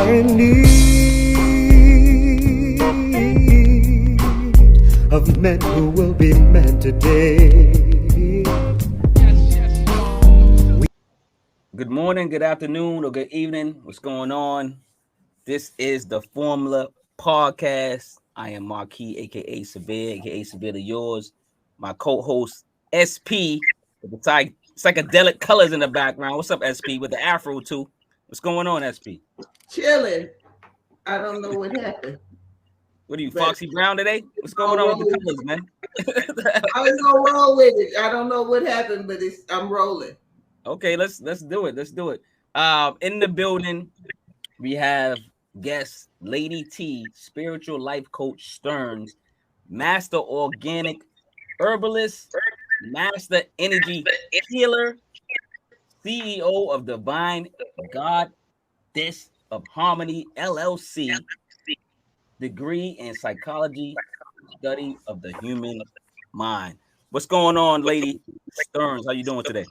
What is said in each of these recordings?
in need of men who will be men today. Good morning, good afternoon, or good evening. What's going on? This is the Formula Podcast. I am Marquis, aka Severe, aka Severe to yours. My co-host SP with the psychedelic colors in the background. What's up, SP? With the afro too. What's going on, SP? Chilling. I don't know what happened. What are you, But Foxy Brown today? What's going I'll on with roll. the colors, man? I was gonna roll with it. I don't know what happened, but I'm rolling. Okay, let's do it. Let's do it. In the building, we have guest Lady T, spiritual life coach Stearns, master organic herbalist, master energy healer, CEO of Divine Goddess of Harmony LLC, degree in psychology, study of the human mind. What's going on, Lady Stearns? How you doing today?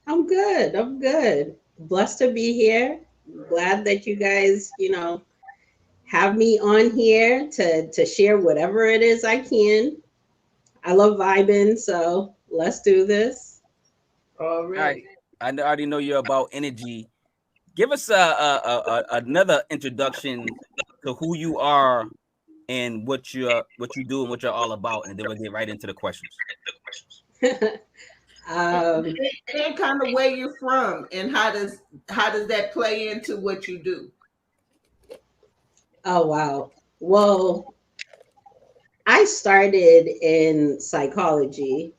I'm good. I'm good. Blessed to be here. Glad that you guys, have me on here to share whatever it is I can. I love vibing, so let's do this. All All right, right. I already know you're about energy. Give us another introduction to who you are and what you do and what you're all about, and then we'll get right into the questions. um, And kind of where you're from, and how does that play into what you do? oh wow. Well, I started in psychology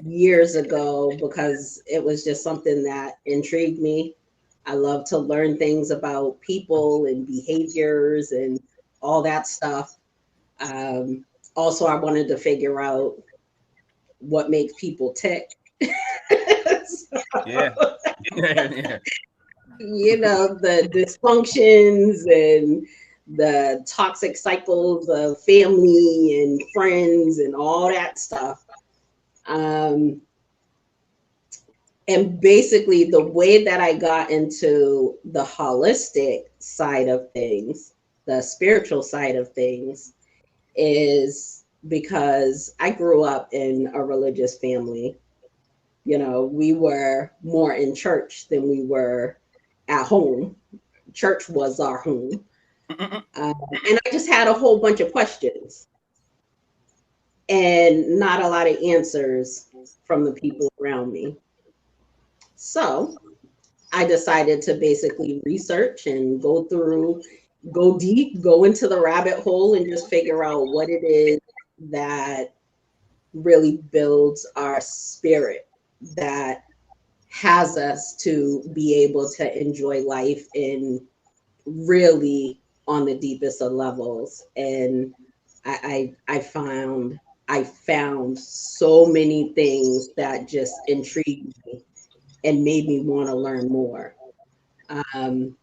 years ago because it was just something that intrigued me. I love to learn things about people and behaviors and all that stuff. Um, Also, I wanted to figure out what makes people tick. Yeah. Yeah. The dysfunctions and the toxic cycles of family and friends and all that stuff. Um, and basically, the way that I got into the holistic side of things, the spiritual side of things, is because I grew up in a religious family. We were more in church than we were at home. Church was our home. And I just had a whole bunch of questions and not a lot of answers from the people around me. So I decided to basically research and go deep, go into the rabbit hole and just figure out what it is that really builds our spirit, that has us to be able to enjoy life in really on the deepest of levels. And I found so many things that just intrigued me and made me want to learn more. Um,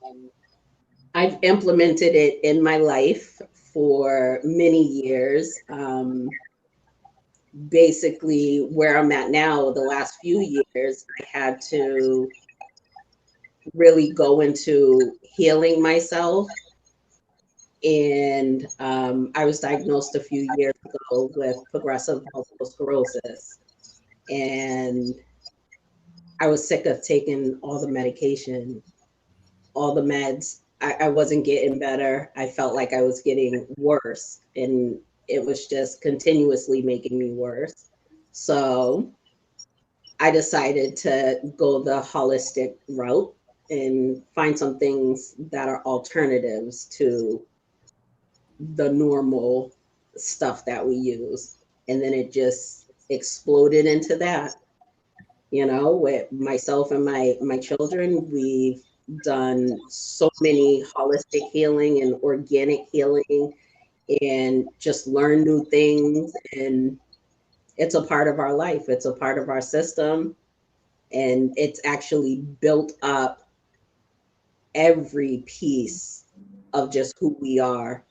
I've implemented it in my life for many years. Basically, where I'm at now, the last few years, I had to really go into healing myself. And I was diagnosed a few years ago with progressive multiple sclerosis. And I was sick of taking all the medication, all the meds. I wasn't getting better. I felt like I was getting worse. And it was just continuously making me worse. So I decided to go the holistic route and find some things that are alternatives to the normal stuff that we use. And then it just exploded into that. With myself and my children, we've done so many holistic healing and organic healing and just learn new things. And it's a part of our life, it's a part of our system, and it's actually built up every piece of just who we are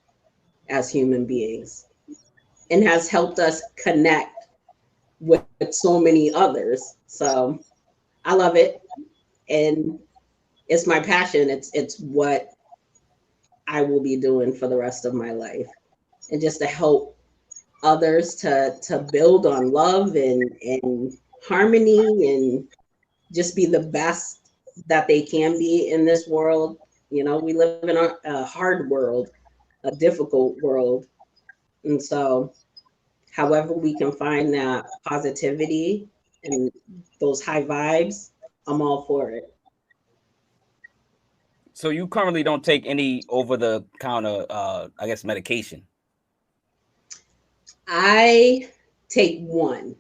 as human beings and has helped us connect with so many others. So I love it. And it's my passion. It's what I will be doing for the rest of my life, and just to help others to build on love and harmony and just be the best that they can be in this world. You know, we live in a hard world, a difficult world. And so, however, we can find that positivity and those high vibes, I'm all for it. So you currently don't take any over the counter, I guess, medication. I take one,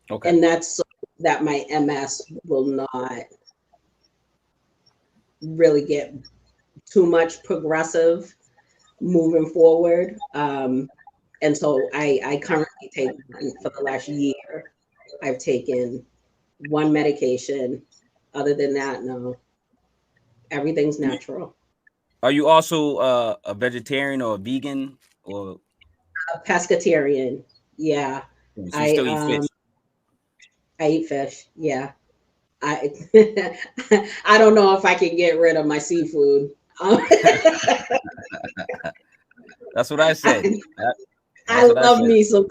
Okay. and that's so that my MS will not really get too much progressive moving forward. And so I currently take one for the last year. I've taken one medication. Other than that, no, everything's natural. Are you also a vegetarian or a vegan, or A pescatarian, yeah. so you I still eat fish? I eat fish, yeah. I I don't know if I can get rid of my seafood. That's what I said. I That's what I love said. me some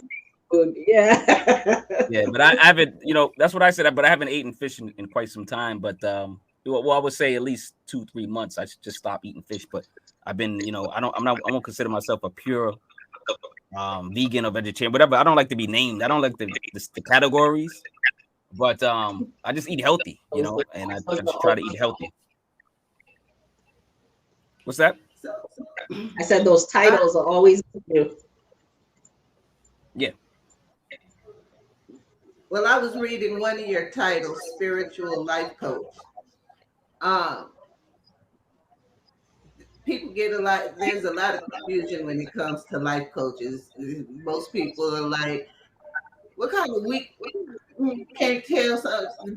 food. Yeah. Yeah, but I haven't, that's what I said, but I haven't eaten fish in quite some time. But well, I would say at least 2-3 months. I should just stop eating fish. But I've been, I won't consider myself a pure vegan or vegetarian, whatever. I don't like to be named. I don't like the categories. But I just eat healthy, and I just try to eat healthy. What's that? So, I said those titles are always new. Yeah. well, I was reading one of your titles, spiritual life coach. Um, People get a lot. There's a lot of confusion when it comes to life coaches. Most people are like, "What kind of weak? Can't tell?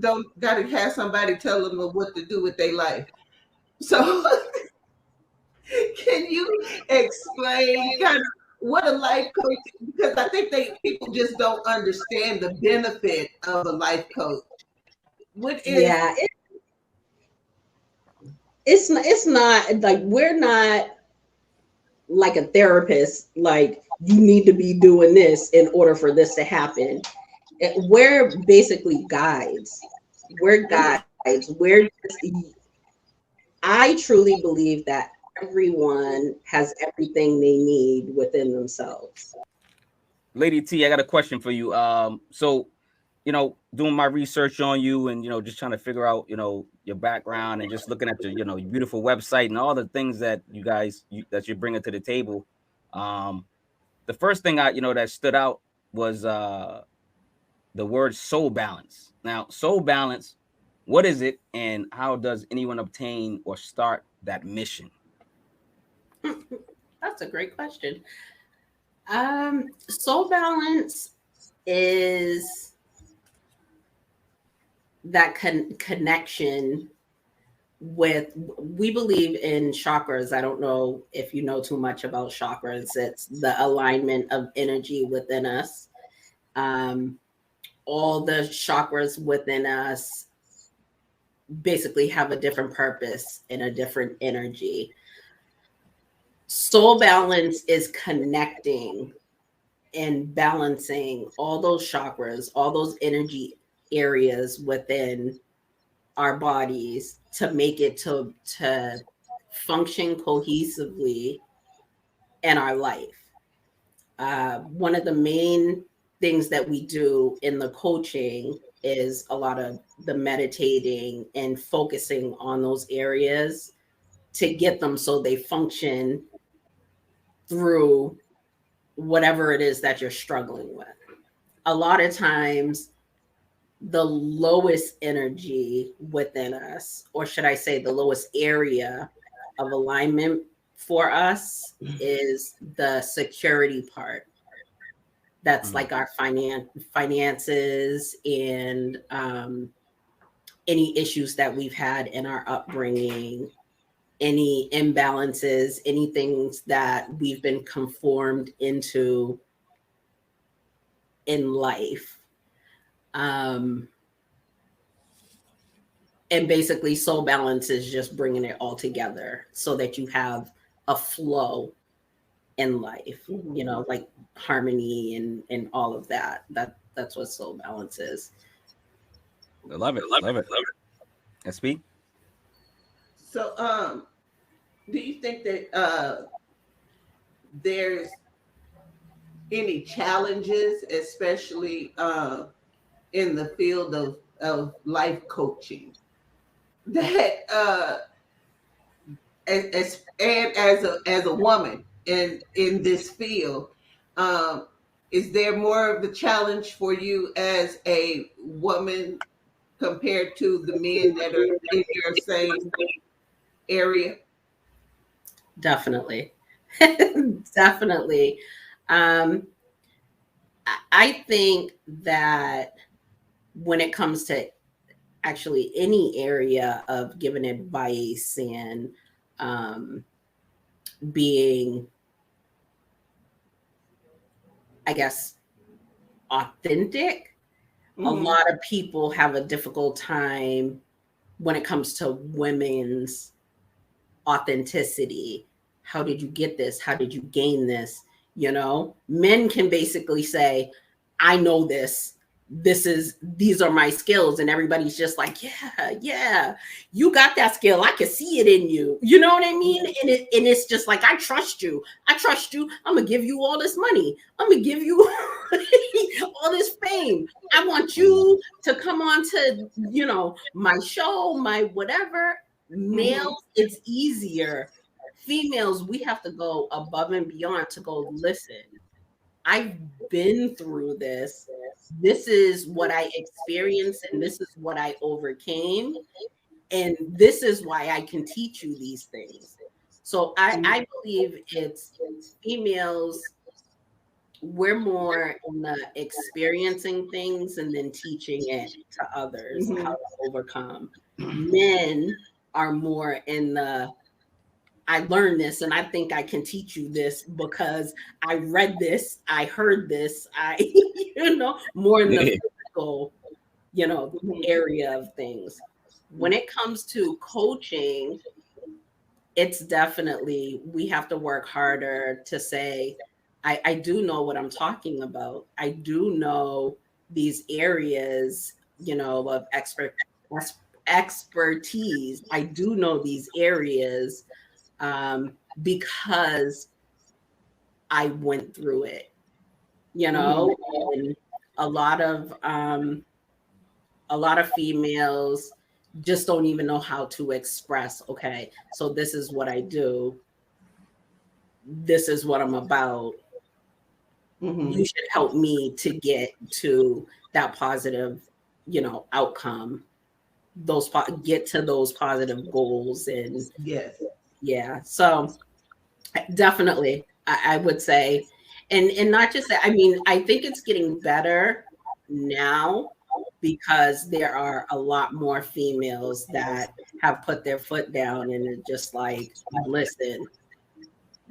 Don't got to have somebody tell them what to do with their life." So, can you explain kind of what a life coach? Because I think people just don't understand the benefit of a life coach. What is? Yeah, it's not like we're not like a therapist, like you need to be doing this in order for this to happen. We're basically guides. We're guides. We're just, I truly believe that everyone has everything they need within themselves. Lady T, I got a question for you. So, doing my research on you and just trying to figure out, your background and just looking at your, your beautiful website and all the things that that you're bringing to the table. The first thing that stood out was the word soul balance. Now, soul balance, what is it, and how does anyone obtain or start that mission? That's a great question. Soul balance is that connection with, we believe in chakras. I don't know if you know too much about chakras. It's the alignment of energy within us. All the chakras within us basically have a different purpose and a different energy. Soul balance is connecting and balancing all those chakras, all those energy areas within our bodies to make it to function cohesively in our life. One of the main things that we do in the coaching is a lot of the meditating and focusing on those areas to get them so they function through whatever it is that you're struggling with. A lot of times, the lowest energy within us, or should I say, the lowest area of alignment for us, is the security part. That's like our finances and any issues that we've had in our upbringing, any imbalances, any things that we've been conformed into in life. And basically soul balance is just bringing it all together so that you have a flow in life, you know, like harmony and all of that. That's what soul balance is. I love it. Love it. And speak. So, do you think that there's any challenges, especially in the field of life coaching, that and as a woman in this field, um, is there more of the challenge for you as a woman compared to the men that are in your same area? Definitely. Definitely. Um, I think that when it comes to actually any area of giving advice and um, being, I guess, authentic, a lot of people have a difficult time when it comes to women's authenticity. How did you get this? How did you gain this? You know, men can basically say, I know this. These are my skills. And everybody's just like, yeah, you got that skill. I can see it in you. You know what I mean? And it's just like, I trust you. I trust you. I'm going to give you all this money. I'm going to give you all this fame. I want you to come on to, you know, my show, my whatever. Males, it's easier. Females, we have to go above and beyond to go, listen, I've been through this. This is what I experienced, and this is what I overcame. And this is why I can teach you these things. So I believe it's females, we're more in the experiencing things and then teaching it to others how to overcome. Men are more in the, I learned this and I think I can teach you this because I read this, I heard this, I, you know, more in the physical, you know, area of things. When it comes to coaching, it's definitely, we have to work harder to say, I do know what I'm talking about. I do know these areas, you know, of expertise. I do know these areas because I went through it, you know, and a lot of females just don't even know how to express, okay, so this is what I do. This is what I'm about. You should help me to get to that positive, you know, outcome, get to those positive goals. And yeah, so definitely I would say, and not just that, I mean, I think it's getting better now because there are a lot more females that have put their foot down and are just like, listen,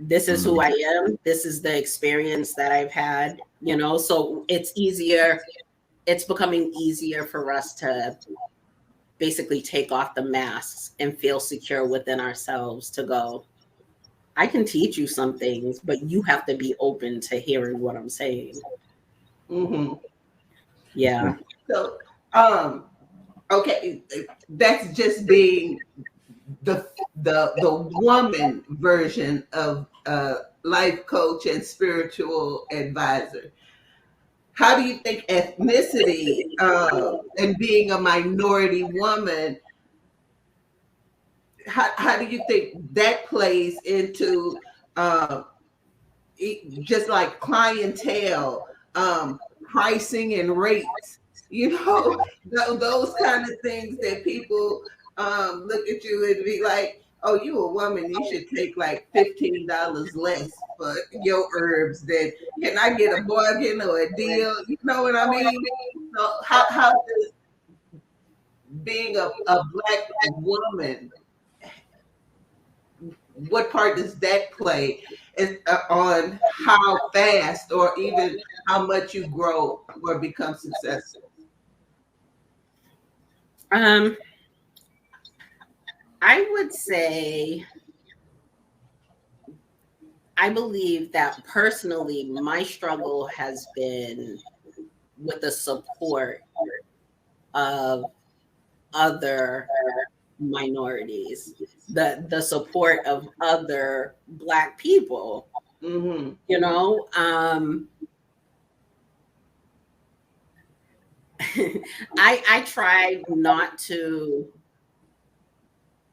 this is who I am. This is the experience that I've had, you know, so it's easier. It's becoming easier for us to basically take off the masks and feel secure within ourselves to go, I can teach you some things, but you have to be open to hearing what I'm saying. Yeah. So, okay, that's just being the woman version of life coach and spiritual advisor. How do you think ethnicity and being a minority woman, how do you think that plays into just like clientele, pricing and rates, you know, those kind of things that people look at you and be like, oh, you a woman, you should take like $15 less for your herbs than, can I get a bargain or a deal? You know what I mean? So how does being a Black woman, what part does that play on how fast or even how much you grow or become successful? I would say I believe that personally, my struggle has been with the support of other minorities, the support of other Black people. Mm-hmm. You know, I try not to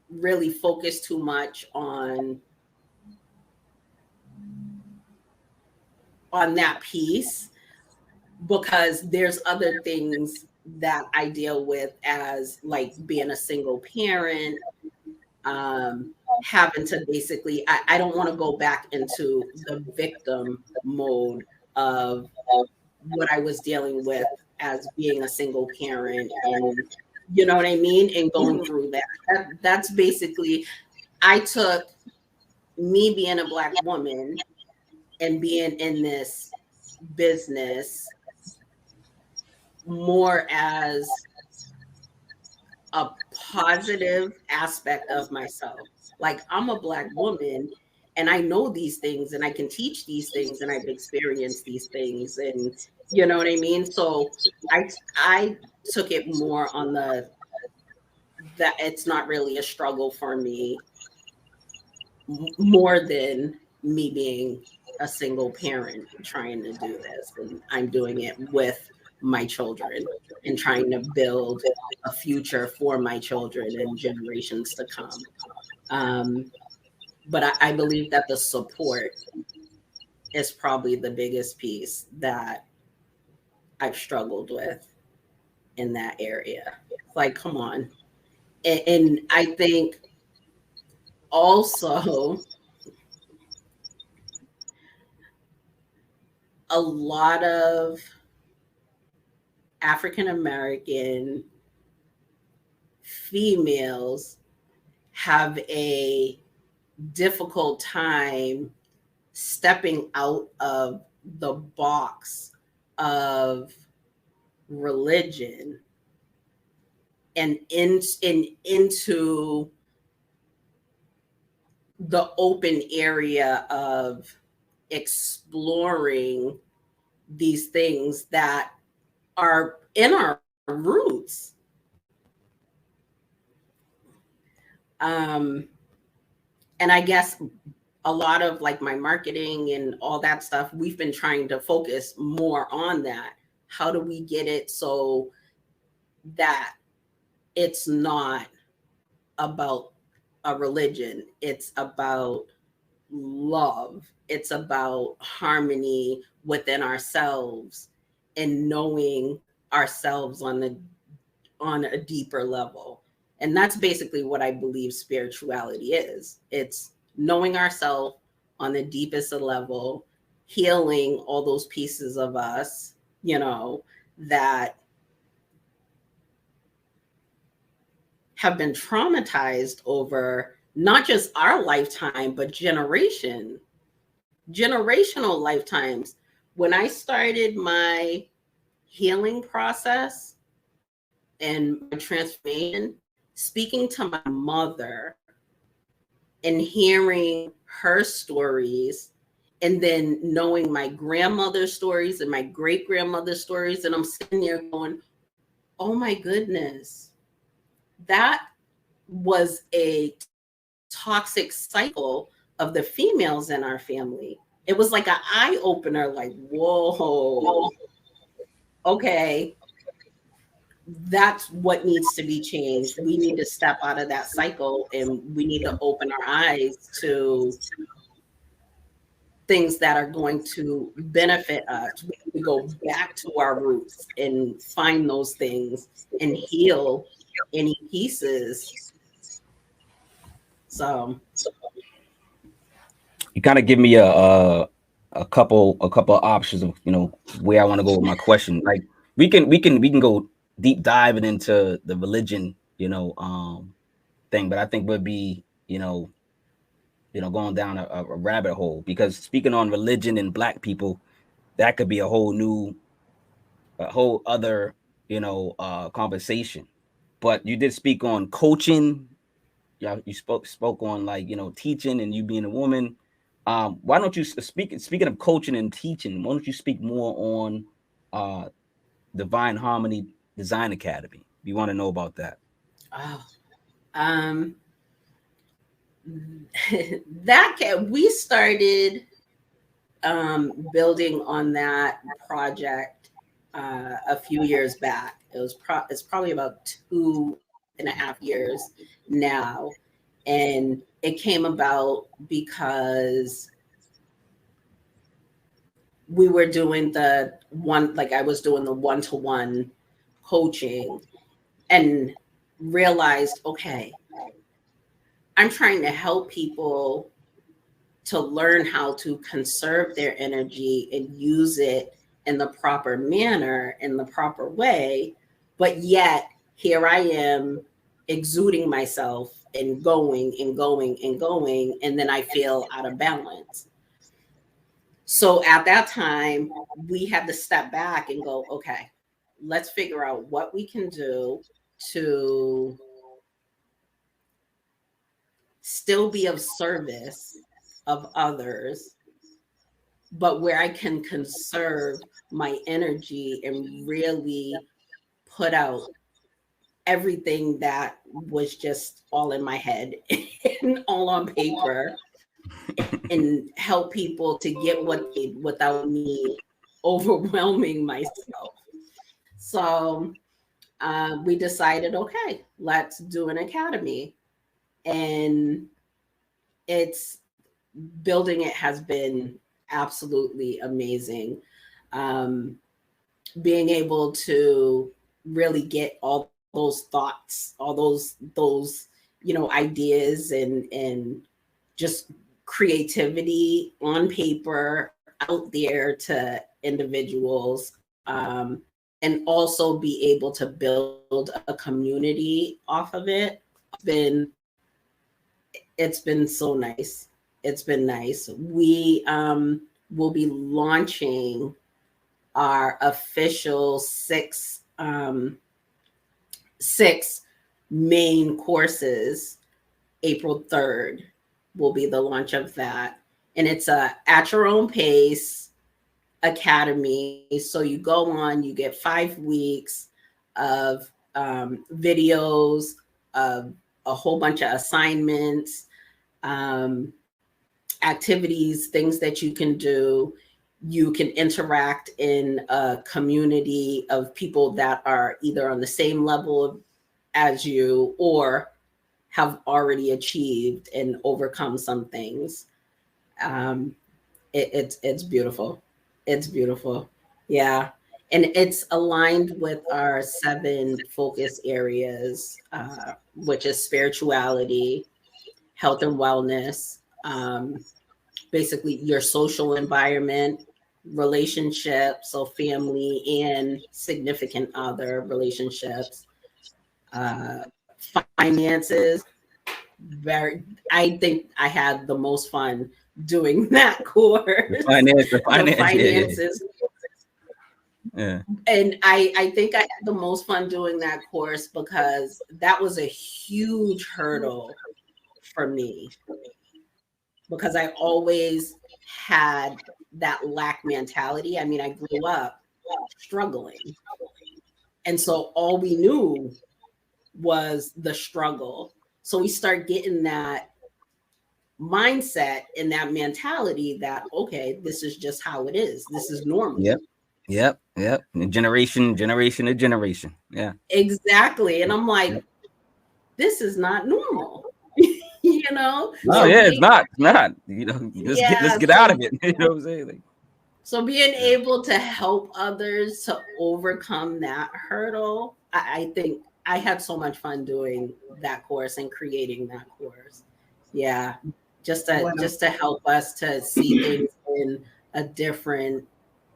really focus too much on that piece because there's other things that I deal with as like being a single parent, having to basically, I don't want to go back into the victim mode of what I was dealing with as being a single parent and you know what I mean? And going through that's basically, I took me being a Black woman and being in this business more as a positive aspect of myself. Like I'm a Black woman and I know these things and I can teach these things and I've experienced these things and you know what I mean? So I took it more on the that it's not really a struggle for me more than me being a single parent trying to do this and I'm doing it with my children and trying to build a future for my children and generations to come. um, but I believe that the support is probably the biggest piece that I've struggled with in that area. Like come on. And I think also a lot of African American females have a difficult time stepping out of the box of religion and into the open area of exploring these things that are in our roots. Um, and I guess a lot of like my marketing and all that stuff, we've been trying to focus more on that. How do we get it so that it's not about a religion? It's about love. It's about harmony within ourselves and knowing ourselves on a deeper level. And that's basically what I believe spirituality is. It's knowing ourselves on the deepest level, healing all those pieces of us, you know, that have been traumatized over not just our lifetime, but generational lifetimes. When I started my healing process and my transformation, speaking to my mother and hearing her stories, and then knowing my grandmother's stories and my great grandmother's stories, and I'm sitting there going, oh my goodness, that was a toxic cycle of the females in our family. It was like an eye opener, like, whoa, okay, that's what needs to be changed. We need to step out of that cycle and we need to open our eyes to things that are going to benefit us. We need to go back to our roots and find those things and heal any pieces. So You kind of give me a couple options of where I want to go with my question. Like we can go deep diving into the religion thing, but I think we'll be going down a rabbit hole, because speaking on religion and Black people, that could be a whole other conversation. But you did speak on coaching you spoke on, like, teaching and you being a woman. Why don't you speaking of coaching and teaching, why don't you speak more on Divine Harmony Design Academy? We want to know about that. Oh, um, we started building on that project a few years back. It's probably about 2.5 years now, and it came about because we were doing I was doing the one-to-one coaching, and realized, okay, I'm trying to help people to learn how to conserve their energy and use it in the proper manner, in the proper way. But yet, here I am exuding myself and going and going and going, and then I feel out of balance. So at that time, we had to step back and go, okay, let's figure out what we can do to still be of service of others, but where I can conserve my energy and really put out everything that was just all in my head and all on paper, and help people to get what they need without me overwhelming myself. So we decided, okay, let's do an academy. And building it has been absolutely amazing. Being able to really get all those thoughts, all those ideas and just creativity on paper out there to individuals, and also be able to build a community off of it. It's been so nice. It's been nice. We will be launching our official six main courses. April 3rd will be the launch of that. And it's a at your own pace academy. So you go on, you get 5 weeks of videos, of a whole bunch of assignments, activities, things that you can do. You can interact in a community of people that are either on the same level as you or have already achieved and overcome some things. It's beautiful. It's beautiful. Yeah. And it's aligned with our 7 focus areas, which is spirituality, health and wellness, basically your social environment, relationships, so family and significant other relationships, finances. I think I had the most fun doing that course. The finances. Yeah. And I think I had the most fun doing that course because that was a huge hurdle for me, because I always had that lack mentality. I mean, I grew up struggling. And so all we knew was the struggle. So we start getting that mindset and that mentality that, okay, this is just how it is. This is normal. Yep. Generation to generation. Yeah. Exactly. And I'm like, this is not normal. Oh, so yeah, it's not. Let's get out of it. You know what I'm saying? Like, so being able to help others to overcome that hurdle, I think I had so much fun doing that course and creating that course. Yeah. Just to help us to see things in a different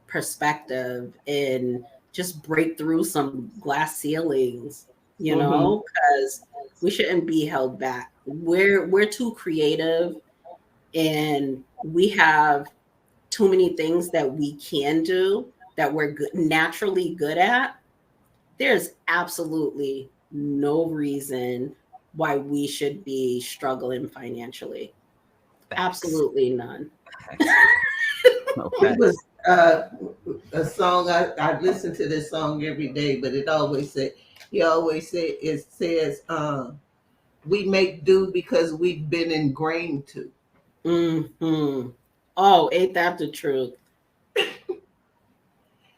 perspective and just break through some glass ceilings, because we shouldn't be held back. We're too creative, and we have too many things that we can do that we're naturally good at. There's absolutely no reason why we should be struggling financially. Facts. Absolutely none. No, It facts. was a song. I listen to this song every day, but it always said he always said it says we make do because we've been ingrained to. Mm-hmm. Oh, ain't that the truth? Ain't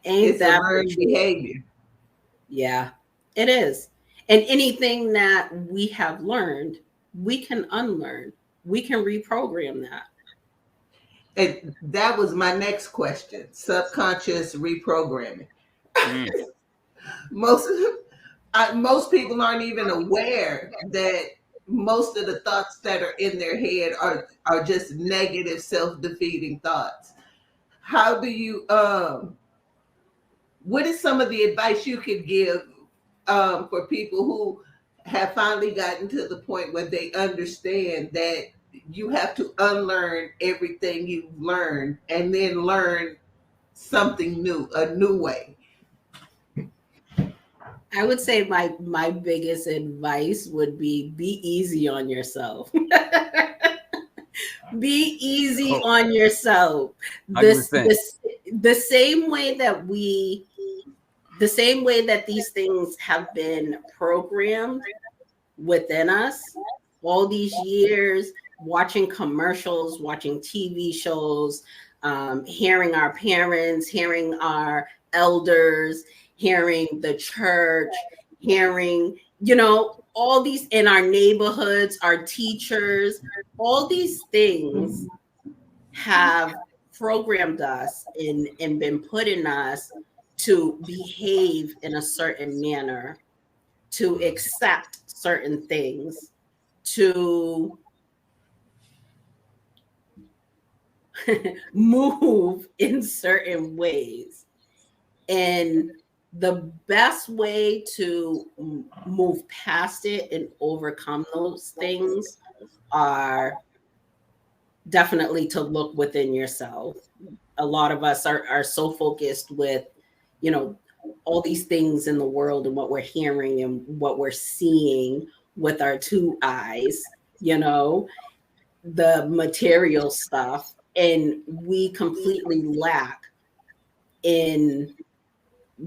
It's a that the learned truth? behavior. Yeah, it is. And anything that we have learned, we can unlearn. We can reprogram that. And that was my next question: subconscious reprogramming. Mm. Most most people aren't even aware that most of the thoughts that are in their head are just negative, self-defeating thoughts. How do you what is some of the advice you could give for people who have finally gotten to the point where they understand that you have to unlearn everything you've learned and then learn something new, a new way? I would say my biggest advice would be easy on yourself. Be easy Oh, on yourself. 100%. The same way that the same way that these things have been programmed within us all these years, watching commercials, watching TV shows, hearing our parents, hearing our elders, hearing the church, hearing, all these in our neighborhoods, our teachers, all these things have programmed us and been put in us to behave in a certain manner, to accept certain things, to move in certain ways. And the best way to move past it and overcome those things are definitely to look within yourself. A lot of us are so focused with, all these things in the world and what we're hearing and what we're seeing with our two eyes, the material stuff. And we completely lack in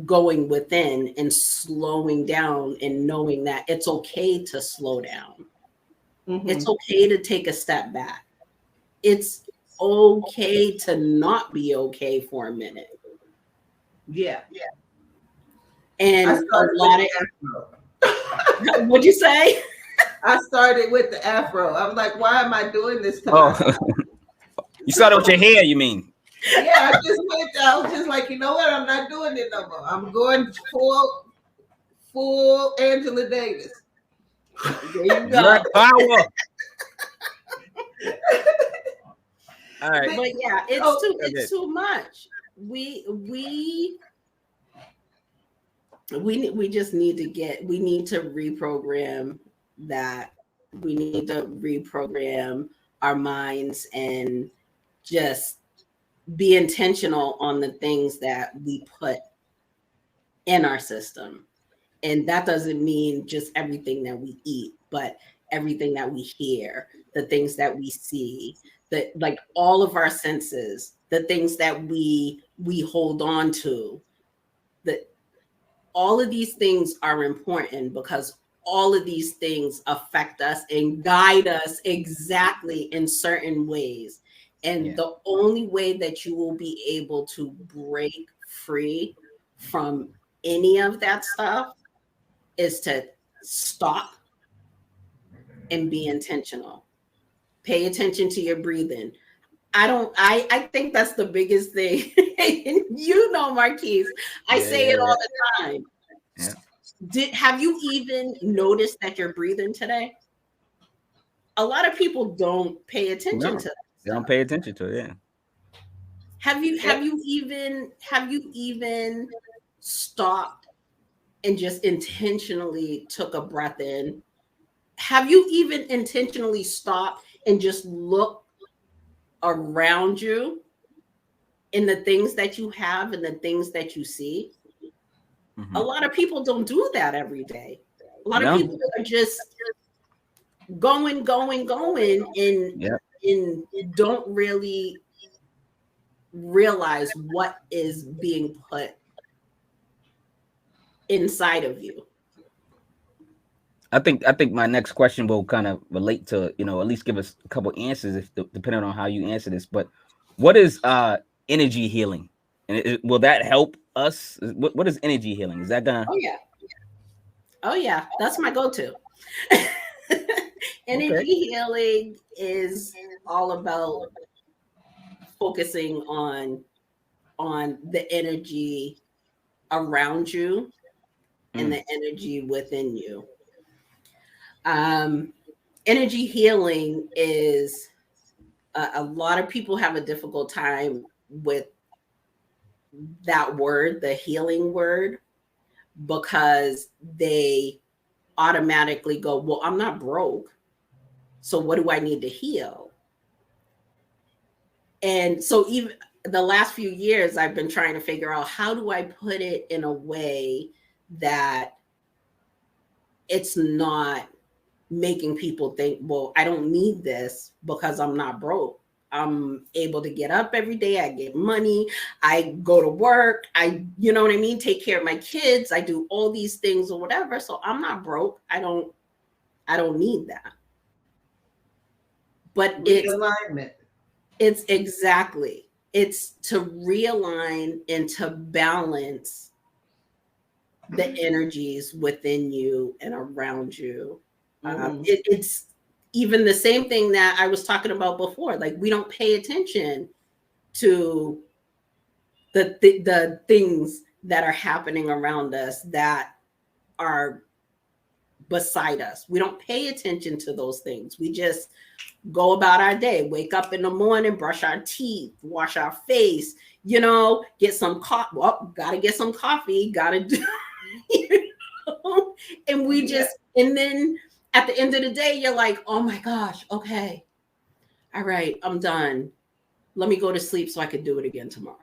going within and slowing down and knowing that it's okay to slow down. Mm-hmm. It's okay to take a step back. It's okay to not be okay for a minute. Yeah. And a lot of what'd you say? I started with the afro. I was like, why am I doing this to Oh, myself? you started with your hair, you mean? Yeah, I was just like, you know what? I'm not doing it no more. I'm going full Angela Davis. There you go. Black power. All right. But yeah, it's too much. We just need to reprogram that. We need to reprogram our minds and just be intentional on the things that we put in our system. And that doesn't mean just everything that we eat, but everything that we hear, the things that we see, that like all of our senses, the things that we hold on to, that all of these things are important because all of these things affect us and guide us exactly in certain ways. And the only way that you will be able to break free from any of that stuff is to stop and be intentional. Pay attention to your breathing. I think that's the biggest thing. Marquise, I say it all the time. Yeah. Have you even noticed that you're breathing today? A lot of people don't pay attention to that. They don't pay attention to it. Yeah. Have you even stopped and just intentionally took a breath in? Have you even intentionally stopped and just look around you in the things that you have and the things that you see? Mm-hmm. A lot of people don't do that every day. A lot of people are just going, and Yep. don't really realize what is being put inside of you. I think my next question will kind of relate to, at least give us a couple answers if depending on how you answer this. But what is energy healing? And will that help us? What is energy healing? Is that gonna Oh yeah, that's my go-to. okay? Energy healing is all about focusing on the energy around you and the energy within you. Um, Energy healing is a lot of people have a difficult time with that word, the healing word, because they automatically go, well, I'm not broke. So what do I need to heal? And so even the last few years, I've been trying to figure out, how do I put it in a way that it's not making people think, well, I don't need this because I'm not broke. I'm able to get up every day. I get money. I go to work. You know what I mean? Take care of my kids. I do all these things or whatever. So I'm not broke. I don't need that. But Realignment. it's exactly, it's to realign and to balance the energies within you and around you. It's even the same thing that I was talking about before. Like, we don't pay attention to the things that are happening around us that are beside us. We don't pay attention to those things. We just go about our day, wake up in the morning, brush our teeth, wash our face, get some coffee. Well, gotta get some coffee, gotta do, and we just, and then at the end of the day, you're like, oh my gosh, okay, all right, I'm done. Let me go to sleep so I could do it again tomorrow.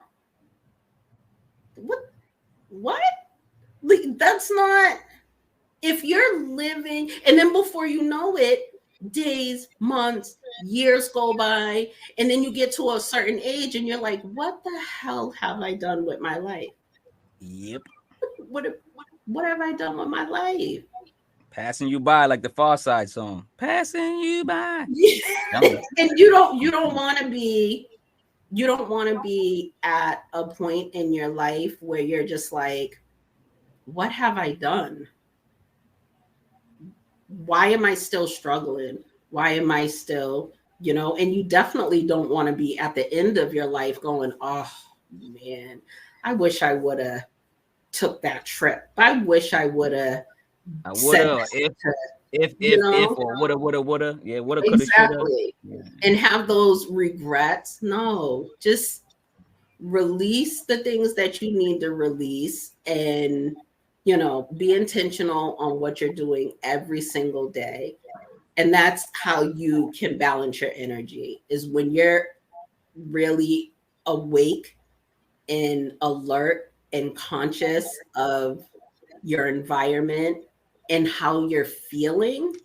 What? That's not, if you're living, and then before you know it, days, months, years go by, and then you get to a certain age and you're like, what the hell have I done with my life? Yep. What have I done with my life? Passing you by, like the Far Side song. Passing you by. And you don't want to be at a point in your life where you're just like, what have I done? Why am I still struggling? Why am I still, and you definitely don't want to be at the end of your life going, oh man, I wish I would have took that trip. I wish I would have. I would have, if or woulda. Yeah, woulda, coulda, exactly. shoulda. Yeah. And have those regrets. No, just release the things that you need to release, and be intentional on what you're doing every single day. And that's how you can balance your energy, is when you're really awake and alert and conscious of your environment and how you're feeling.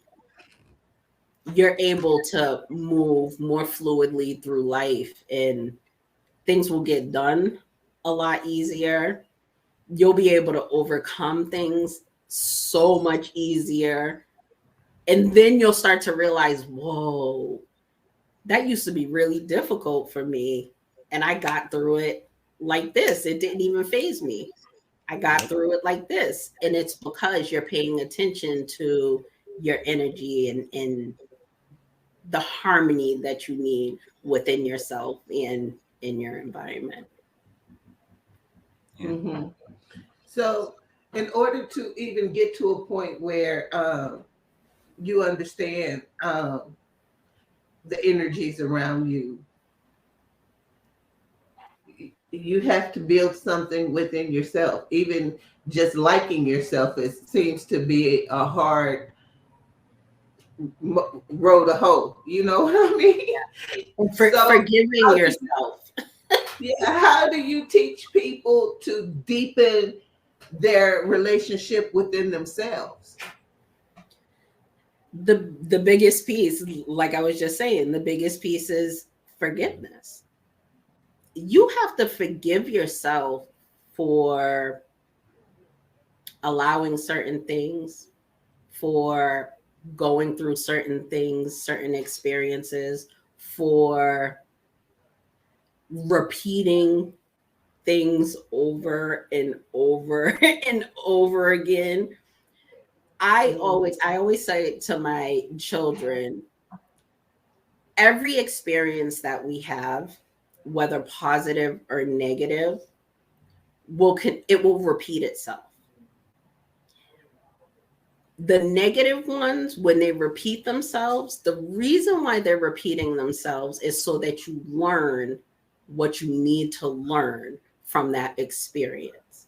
You're able to move more fluidly through life, and things will get done a lot easier. You'll be able to overcome things so much easier. And then you'll start to realize, whoa, that used to be really difficult for me. And I got through it like this. It didn't even faze me. I got through it like this. And it's because you're paying attention to your energy and the harmony that you need within yourself and in your environment. Mm-hmm. So, in order to even get to a point where you understand the energies around you, you have to build something within yourself. Even just liking yourself, it seems to be a hard road to hoe. You know what I mean? And forgiving yourself. How do you teach people to deepen their relationship within themselves? The biggest piece, like I was just saying, the biggest piece is forgiveness. You have to forgive yourself for allowing certain things, for going through certain things, certain experiences, for repeating things over and over and over again. I always say to my children, every experience that we have, whether positive or negative, it will repeat itself. The negative ones, when they repeat themselves, the reason why they're repeating themselves is so that you learn what you need to learn from that experience.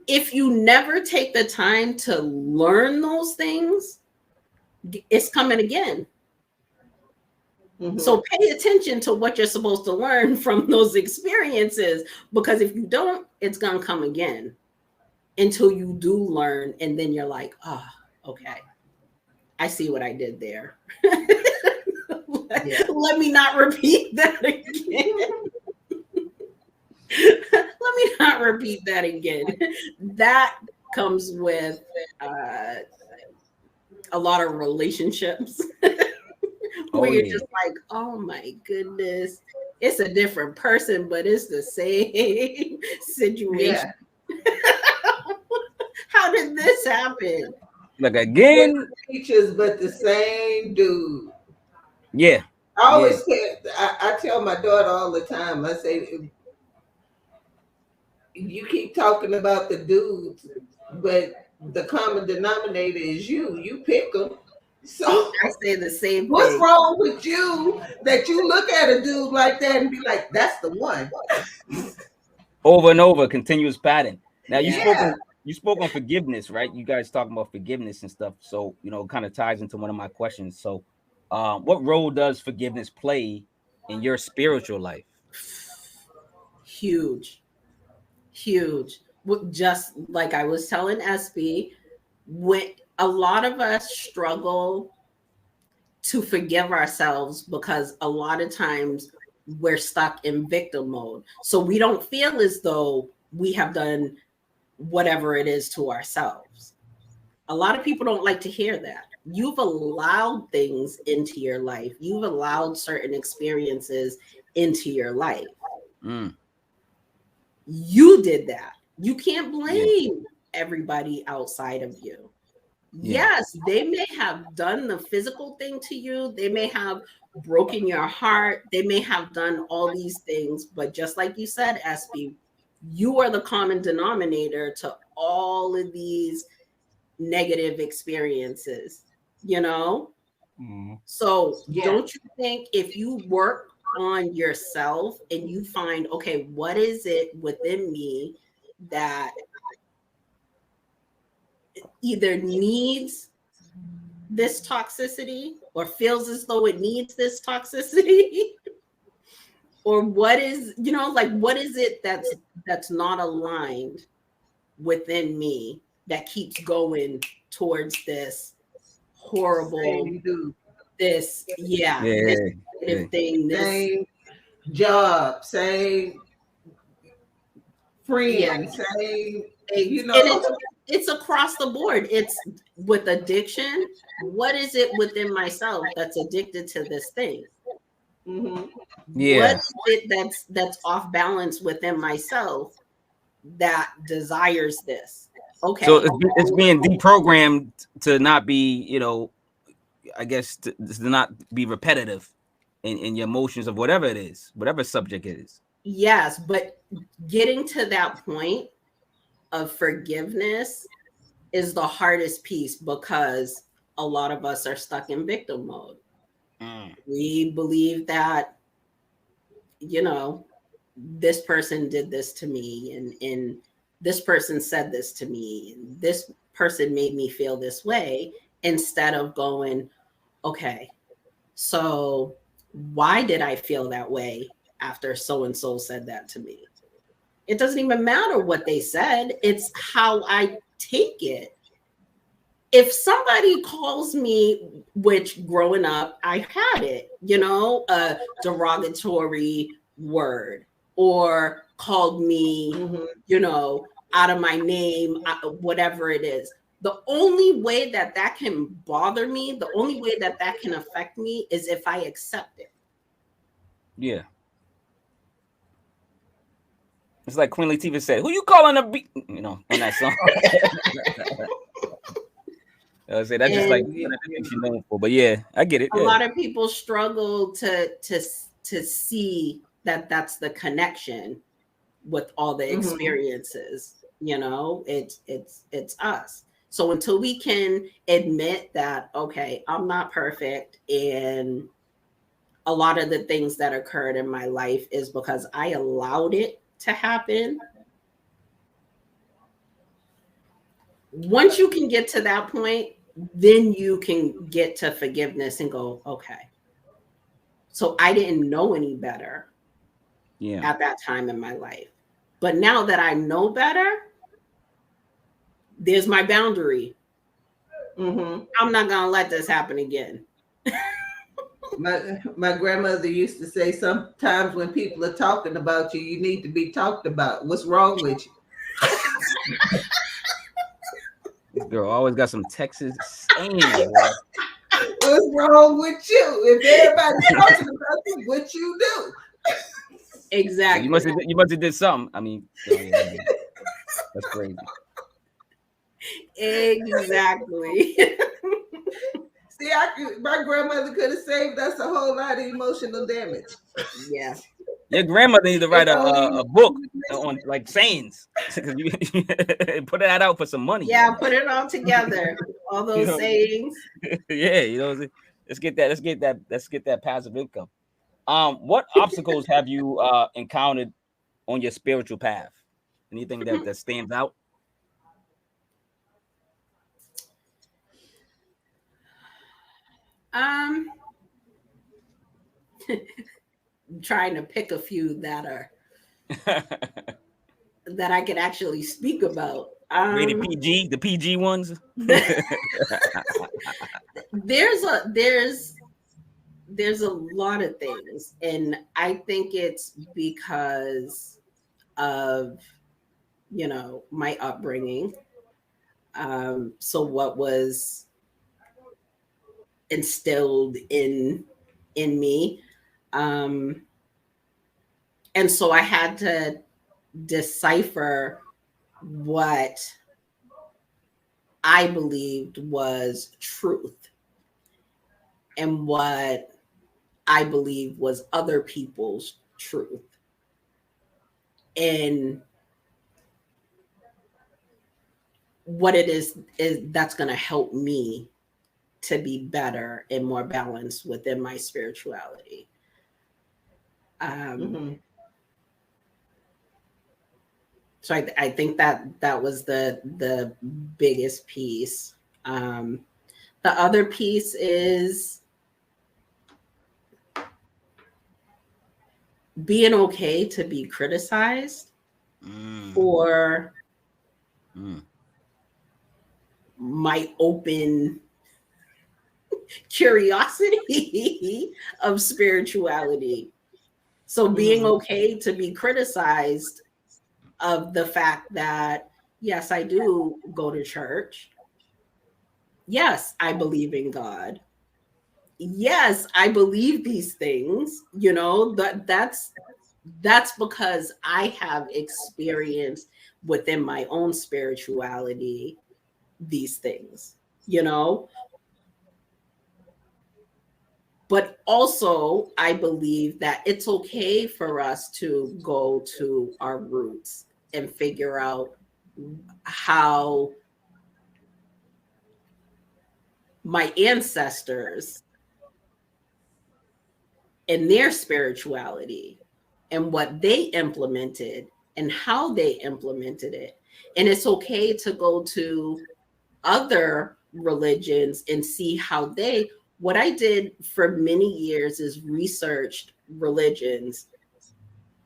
If you never take the time to learn those things, it's coming again. Mm-hmm. So pay attention to what you're supposed to learn from those experiences, because if you don't, it's going to come again until you do learn. And then you're like, oh, okay, I see what I did there. Let me not repeat that again. Let me not repeat that again. That comes with a lot of relationships where you're just like, oh my goodness, it's a different person, but it's the same situation. How did this happen? Like again, teachers, but the same dude. Yeah. I always I tell my daughter all the time, I say, you keep talking about the dudes, but the common denominator is you. You pick them. So I say the same thing. What's wrong with you that you look at a dude like that and be like, that's the one? Over and over, continuous pattern. Now you spoke on forgiveness, right? You guys talking about forgiveness and stuff. So, you know, it kind of ties into one of my questions. So, what role does forgiveness play in your spiritual life? Huge. Just like I was telling SB, when a lot of us struggle to forgive ourselves because a lot of times we're stuck in victim mode. So we don't feel as though we have done whatever it is to ourselves. A lot of people don't like to hear that. You've allowed things into your life. You've allowed certain experiences into your life. You did that. You can't blame everybody outside of you. Yes, they may have done the physical thing to you. They may have broken your heart. They may have done all these things. But just like you said, SB, you are the common denominator to all of these negative experiences, you know? So don't you think if you work on yourself and you find, okay, what is it within me that either needs this toxicity or feels as though it needs this toxicity? Or what is, you know, like what is it that's not aligned within me that keeps going towards this horrible, this negative thing, this same job, same friend, same, you know. And it's across the board. It's with addiction. What is it within myself that's addicted to this thing? What is it that's off balance within myself that desires this? Okay. So it's being deprogrammed to not be, you know, I guess to not be repetitive in your emotions of whatever it is, whatever subject it is. Yes, but getting to that point of forgiveness is the hardest piece because a lot of us are stuck in victim mode. We believe that, you know, this person did this to me and this person said this to me and this person made me feel this way, instead of going, okay, so why did I feel that way after so-and-so said that to me? It doesn't even matter what they said. It's how I take it. if somebody calls me, which growing up I had it, a derogatory word, or called me, out of my name, whatever it is, the only way that can bother me, the only way that can affect me is if I accept it. Yeah. It's like Queen Latifah said, "Who you calling a beat?" On that song. I say that's just like one of the things she's known for. But yeah, I get it. A lot of people struggle to see that that's the connection with all the experiences. It's us. So until we can admit that, okay, I'm not perfect, and a lot of the things that occurred in my life is because I allowed it to happen. Once you can get to that point, then you can get to forgiveness and go, okay, so I didn't know any better at that time in my life. But now that I know better, there's my boundary. I'm not going to let this happen again. My grandmother used to say, sometimes when people are talking about you, you need to be talked about. What's wrong with you? This girl always got some Texas saying. What's wrong with you? If everybody's talking about you, what you do? Exactly. So you must have did something. I mean, that's crazy. Exactly. See, my grandmother could have saved us a whole lot of emotional damage. Yeah. Your grandmother needs to write a book on like sayings. You put that out for some money. Yeah, put it all together. All those sayings. Yeah, let's get that passive income. What obstacles have you encountered on your spiritual path? Anything that stands out? Trying to pick a few that are that I could actually speak about. Rated PG, the PG ones. There's a lot of things, and I think it's because of my upbringing. So what was instilled in me, and so I had to decipher what I believed was truth and what I believed was other people's truth. And what it is that's going to help me to be better and more balanced within my spirituality. So I think that was the biggest piece. The other piece is being okay to be criticized for my open curiosity of spirituality. So being okay to be criticized of the fact that, yes, I do go to church. Yes, I believe in God. Yes, I believe these things, that's because I have experienced within my own spirituality these things, But also, I believe that it's okay for us to go to our roots and figure out how my ancestors and their spirituality and what they implemented and how they implemented it. And it's okay to go to other religions and see how what I did for many years is researched religions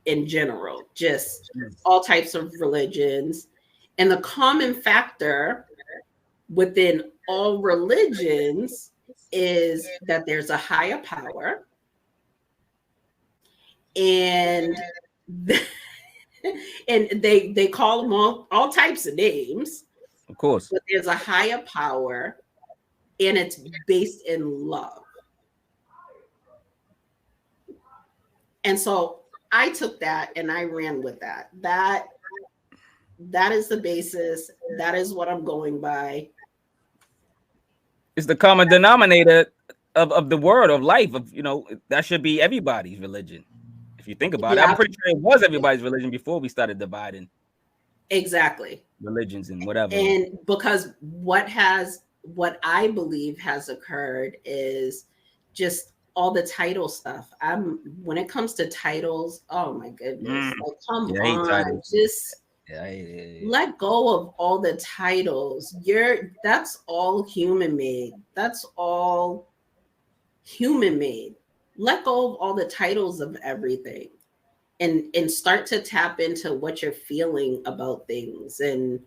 in general, just all types of religions. And the common factor within all religions is that there's a higher power, and and they call them all types of names, Of course. but there's a higher power, and it's based in love. And so I took that and I ran with that. That is the basis. That is what I'm going by. It's the common denominator of the word of life. Of that should be everybody's religion. If you think about it, I'm pretty sure it was everybody's religion before we started dividing. Exactly. Religions and whatever. And because what I believe has occurred is just all the title stuff. When it comes to titles, oh my goodness, like, come on, just let go of all the titles. That's all human made. That's all human made. Let go of all the titles of everything, and start to tap into what you're feeling about things. And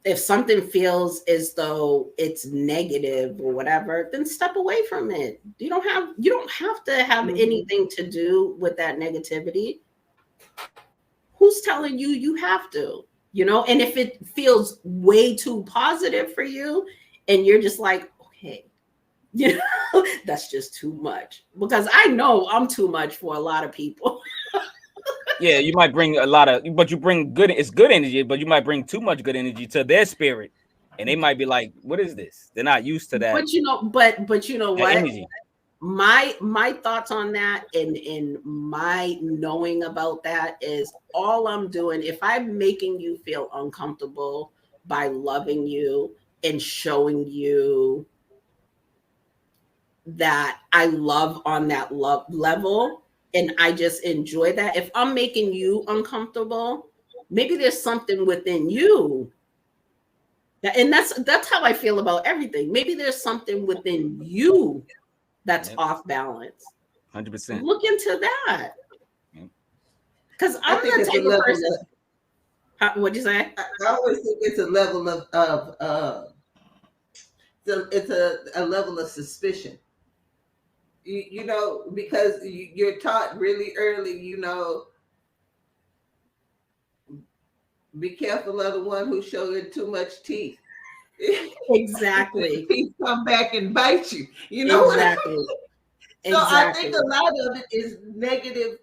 if something feels as though it's negative or whatever, then step away from it. You don't have to have anything to do with that negativity. Who's telling you have to? And if it feels way too positive for you and you're just like, okay, that's just too much. Because I know I'm too much for a lot of people. Yeah, you might bring a lot of, but you bring good energy, but you might bring too much good energy to their spirit. And they might be like, what is this? They're not used to that. But you know what? Energy. My thoughts on that and my knowing about that is, all I'm doing, if I'm making you feel uncomfortable by loving you and showing you that I love on that love level, and I just enjoy that. If I'm making you uncomfortable, maybe there's something within you and that's how I feel about everything. Maybe there's something within you that's off balance. 100%. Look into that. Because I'm the type of person. What'd you say? I always think it's a level of it's a level of suspicion. Because you're taught really early, be careful of the one who's showing too much teeth. Exactly. Teeth come back and bite you. You know exactly. What I mean? So I think a lot of it is negative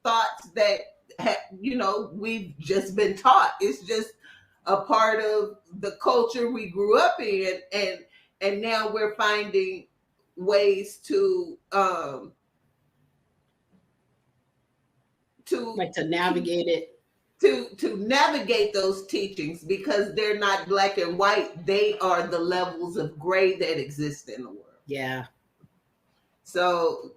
thoughts that we've just been taught. It's just a part of the culture we grew up in, and now we're finding ways to navigate it, to navigate those teachings, because they're not black and white. They are the levels of gray that exist in the world. Yeah. So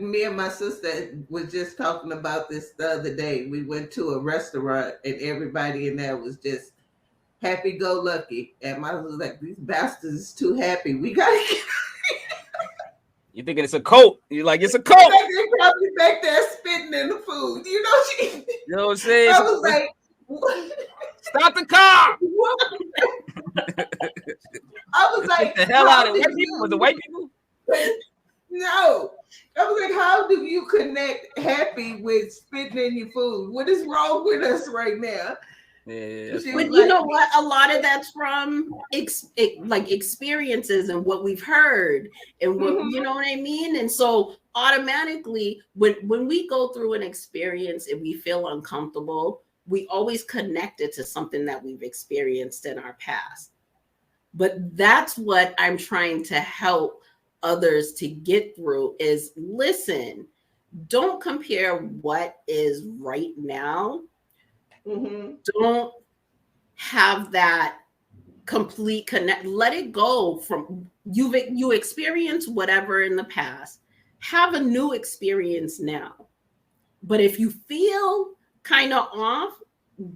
me and my sister was just talking about this the other day. We went to a restaurant and everybody in there was just happy-go-lucky. And my husband was like, these bastards is too happy. We gotta get You're thinking it's a cult. You're like, it's a cult. They're probably back there spitting in the food. You know what I'm saying? I was like, stop the car. I was like, get the hell out of white people? Was it white people? No. I was like, how do you connect happy with spitting in your food? What is wrong with us right now? Yeah, but you know what? A lot of that's from experiences and what we've heard and what you know what I mean. And so automatically, when we go through an experience and we feel uncomfortable, we always connect it to something that we've experienced in our past. But that's what I'm trying to help others to get through is, listen, don't compare what is right now. Don't have that complete connect. Let it go from you experience whatever in the past. Have a new experience now. But if you feel kind of off,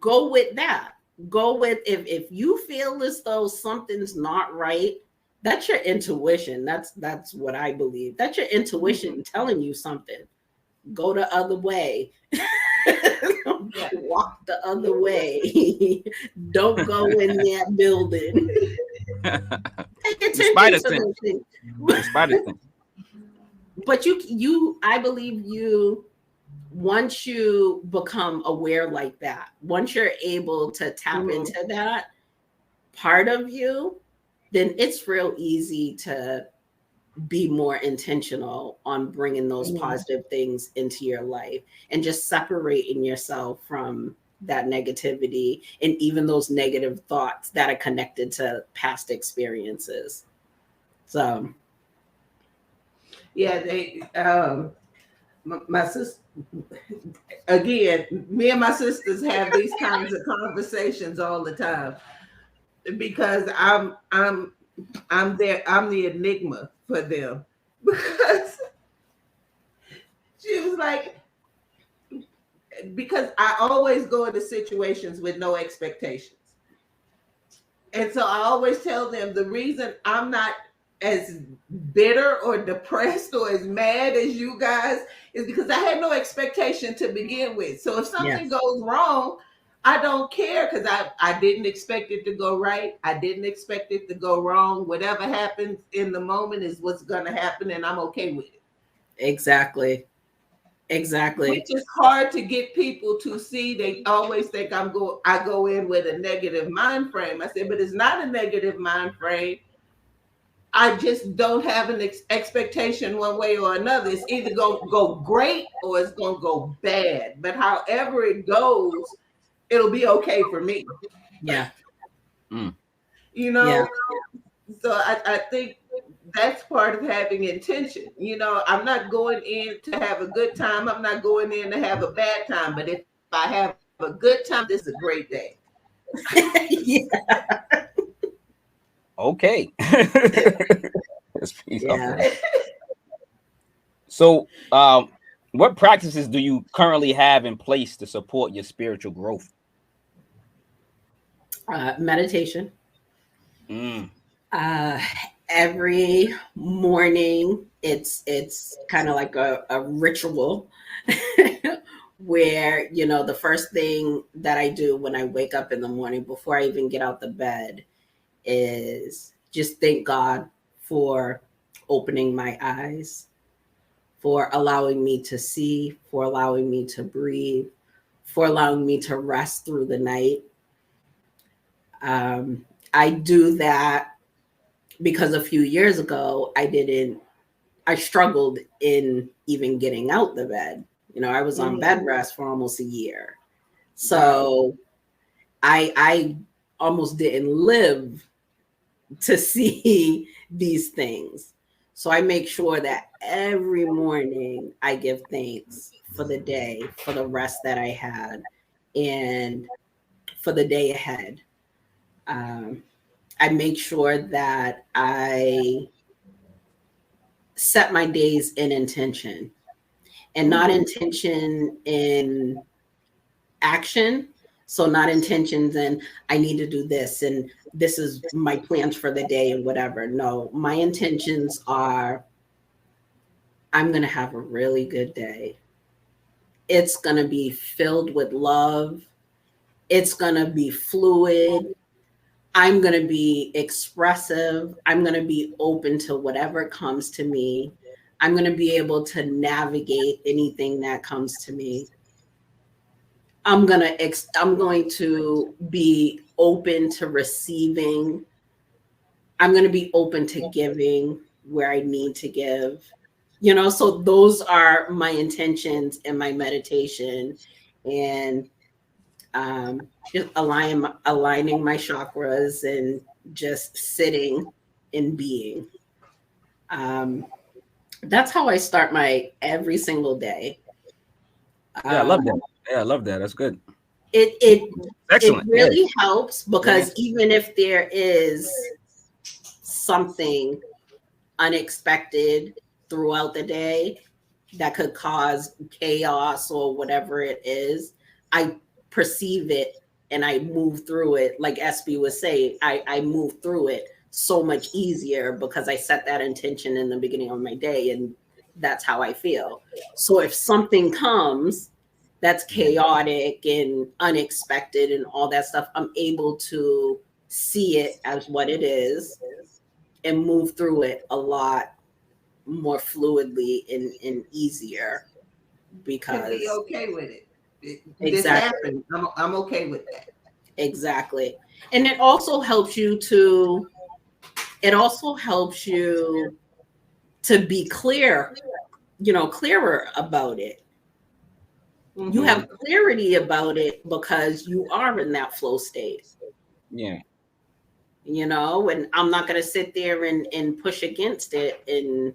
go with that. Go with if you feel as though something's not right, that's your intuition. That's what I believe. That's your intuition telling you something. Go the other way. Yeah. Walk the other way. Don't go in that building. Pay The attention spider to sense. those things. The spider sense. But I believe you, once you become aware like that, once you're able to tap Mhm. into that part of you, then it's real easy to be more intentional on bringing those Mhm. positive things into your life and just separating yourself from that negativity and even those negative thoughts that are connected to past experiences. So, Yeah, they my sister, again, me and my sisters have these kinds of conversations all the time because I'm there, I'm the enigma for them. Because she was like, because I always go into situations with no expectations. And so I always tell them the reason I'm not as bitter or depressed or as mad as you guys is because I had no expectation to begin with. So if something yes, goes wrong, I don't care because I didn't expect it to go right. I didn't expect it to go wrong. Whatever happens in the moment is what's going to happen, and I'm okay with it. exactly. Which Exactly. is hard to get people to see. They always think I go in with a negative mind frame. I said, but it's not a negative mind frame. I just don't have an expectation one way or another. It's either going to go great or it's going to go bad. But however it goes, it'll be okay for me. Yeah. Mm. You Yeah. know, so I think that's part of having intention. I'm not going in to have a good time. I'm not going in to have a bad time. But if I have a good time, this is a great day. Yeah. Okay. Let's piece off Yeah. that. So, what practices do you currently have in place to support your spiritual growth? Meditation. Mm. Uh, every morning, it's kind of like a ritual where the first thing that I do when I wake up in the morning before I even get out the bed is just thank God for opening my eyes, for allowing me to see, for allowing me to breathe, for allowing me to rest through the night. I do that because a few years ago, I struggled in even getting out the bed. I was on bed rest for almost a year. Wow. So I almost didn't live to see these things. So I make sure that every morning I give thanks for the day, for the rest that I had, and for the day ahead. Um, I make sure that I set my days in intention and not Mhm. intention in action. So, not intentions and I need to do this and this is my plans for the day and whatever. No, my intentions are I'm going to have a really good day. It's going to be filled with love. It's going to be fluid. I'm going to be expressive. I'm going to be open to whatever comes to me. I'm going to be able to navigate anything that comes to me. I'm going to be open to receiving. I'm going to be open to giving where I need to give. So those are my intentions in my meditation and just aligning my chakras and just sitting and being. Um, that's how I start my every single day. Yeah, I love Um, that. Yeah, I love that. That's good. it it it Excellent. Yeah. really helps Great because answer. even if there is something unexpected throughout the day that could cause chaos or whatever it is, I perceive it and I move through it. Like SB was saying, I move through it so much easier because I set that intention in the beginning of my day and that's how I feel. So if something comes, that's chaotic and unexpected and all that stuff, I'm able to see it as what it is and move through it a lot more fluidly and easier And be because okay with it. This exactly. happened. I'm okay with that. Exactly. And it also helps you to be clear, clearer about it. You have clarity about it because you are in that flow state. Yeah. And I'm not going to sit there and push against it. And,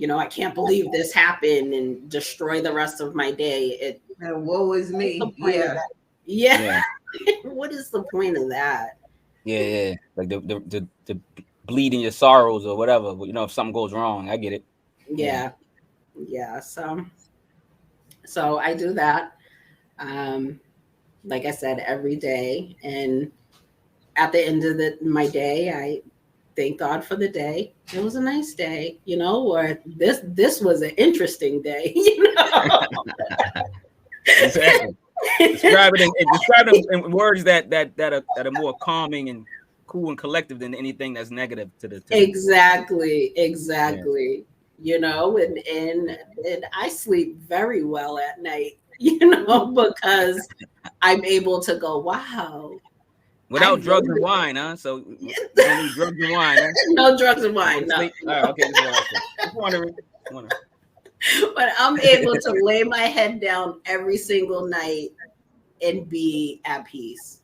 I can't believe this happened and destroy the rest of my day. And woe is What's the me. point of Yeah. that? Yeah. Yeah. What is the point of that? Yeah. Like the bleed in your sorrows or whatever. If something goes wrong, I get it. Yeah. So I do that. Like I said, every day. And at the end of my day, I thank God for the day. It was a nice day, or this was an interesting day, Exactly. Describe it in words that are more calming and cool and collective than anything that's negative to the Exactly. Yeah. And I sleep very well at night, because I'm able to go, wow. Without drugs and wine, huh? So you don't need drugs and wine, huh? No drugs and wine, no. All right, okay. Just wondering. But I'm able to lay my head down every single night and be at peace.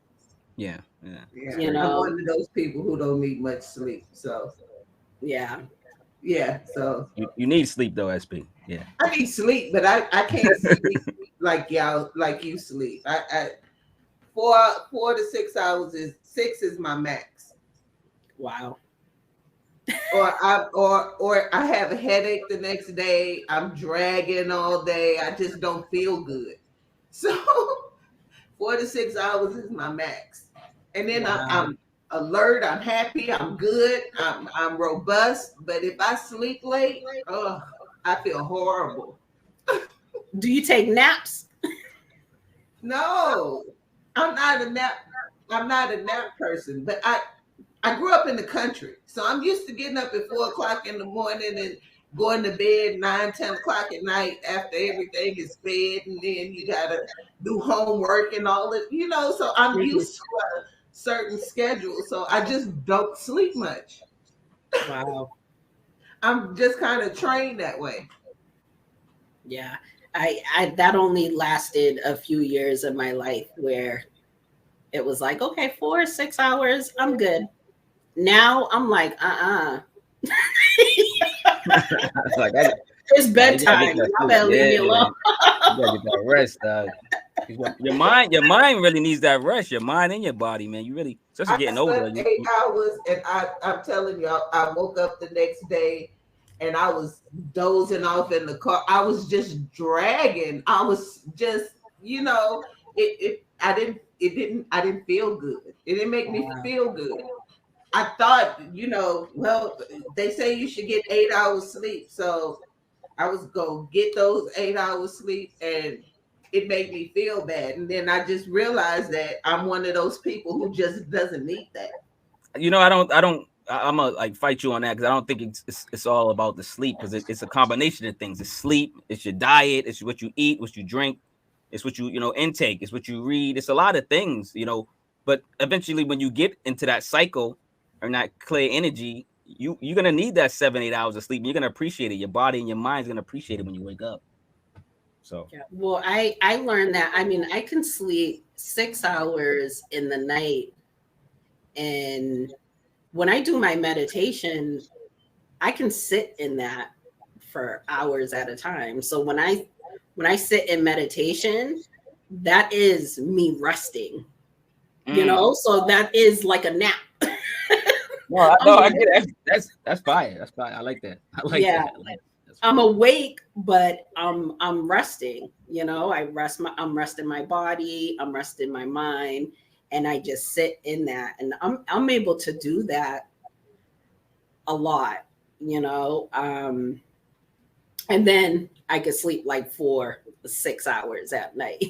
Yeah. I'm one of those people who don't need much sleep. So yeah. So you need sleep though, SP. Yeah. I need sleep, but I can't sleep like you sleep. I 4 to 6 hours is my max. Wow. Or I have a headache the next day. I'm dragging all day. I just don't feel good. So 4 to 6 hours is my max. And then I'm alert. I'm happy. I'm good. I'm robust. But if I sleep late, I feel horrible. Do you take naps? No, I'm not a nap person. But I grew up in the country, so I'm used to getting up at 4:00 in the morning and going to bed 9, 10 o'clock at night after everything is fed, and then you gotta do homework and all that, So I'm used to a certain schedule, so I just don't sleep much. Wow. I'm just kind of trained that way. Yeah, I that only lasted a few years of my life where it was like, okay, 4 or 6 hours, I'm good. Now I'm like, Like it's bedtime. Y'all better leave me alone. You gotta get that rest. Your mind really needs that rest. Your mind and your body, man. You really, especially getting older. 8 hours, and I'm telling you, I woke up the next day, and I was dozing off in the car. I was just dragging. I was just, I didn't feel good. It didn't make me feel good. I thought, well, they say you should get 8 hours sleep. So I was going to get those 8 hours sleep, and it made me feel bad. And then I just realized that I'm one of those people who just doesn't need that. I'm gonna like fight you on that, because I don't think it's all about the sleep, because it's a combination of things. It's sleep, it's your diet, it's what you eat, what you drink, it's what you intake, it's what you read. It's a lot of things, but eventually when you get into that cycle or that clear energy, you're gonna need that 7-8 hours of sleep. You're gonna appreciate it. Your body and your mind's gonna appreciate it when you wake up. So well, I learned that. I mean, I can sleep 6 hours in the night, and when I do my meditation, I can sit in that for hours at a time. So when I sit in meditation, that is me resting. So that is like a nap. No, I get it. That's fire. That's fire. I like that. I like that. I'm awake, but I'm resting. I'm resting my body, I'm resting my mind, and I just sit in that. And I'm able to do that a lot. And then I could sleep like 4 to 6 hours at night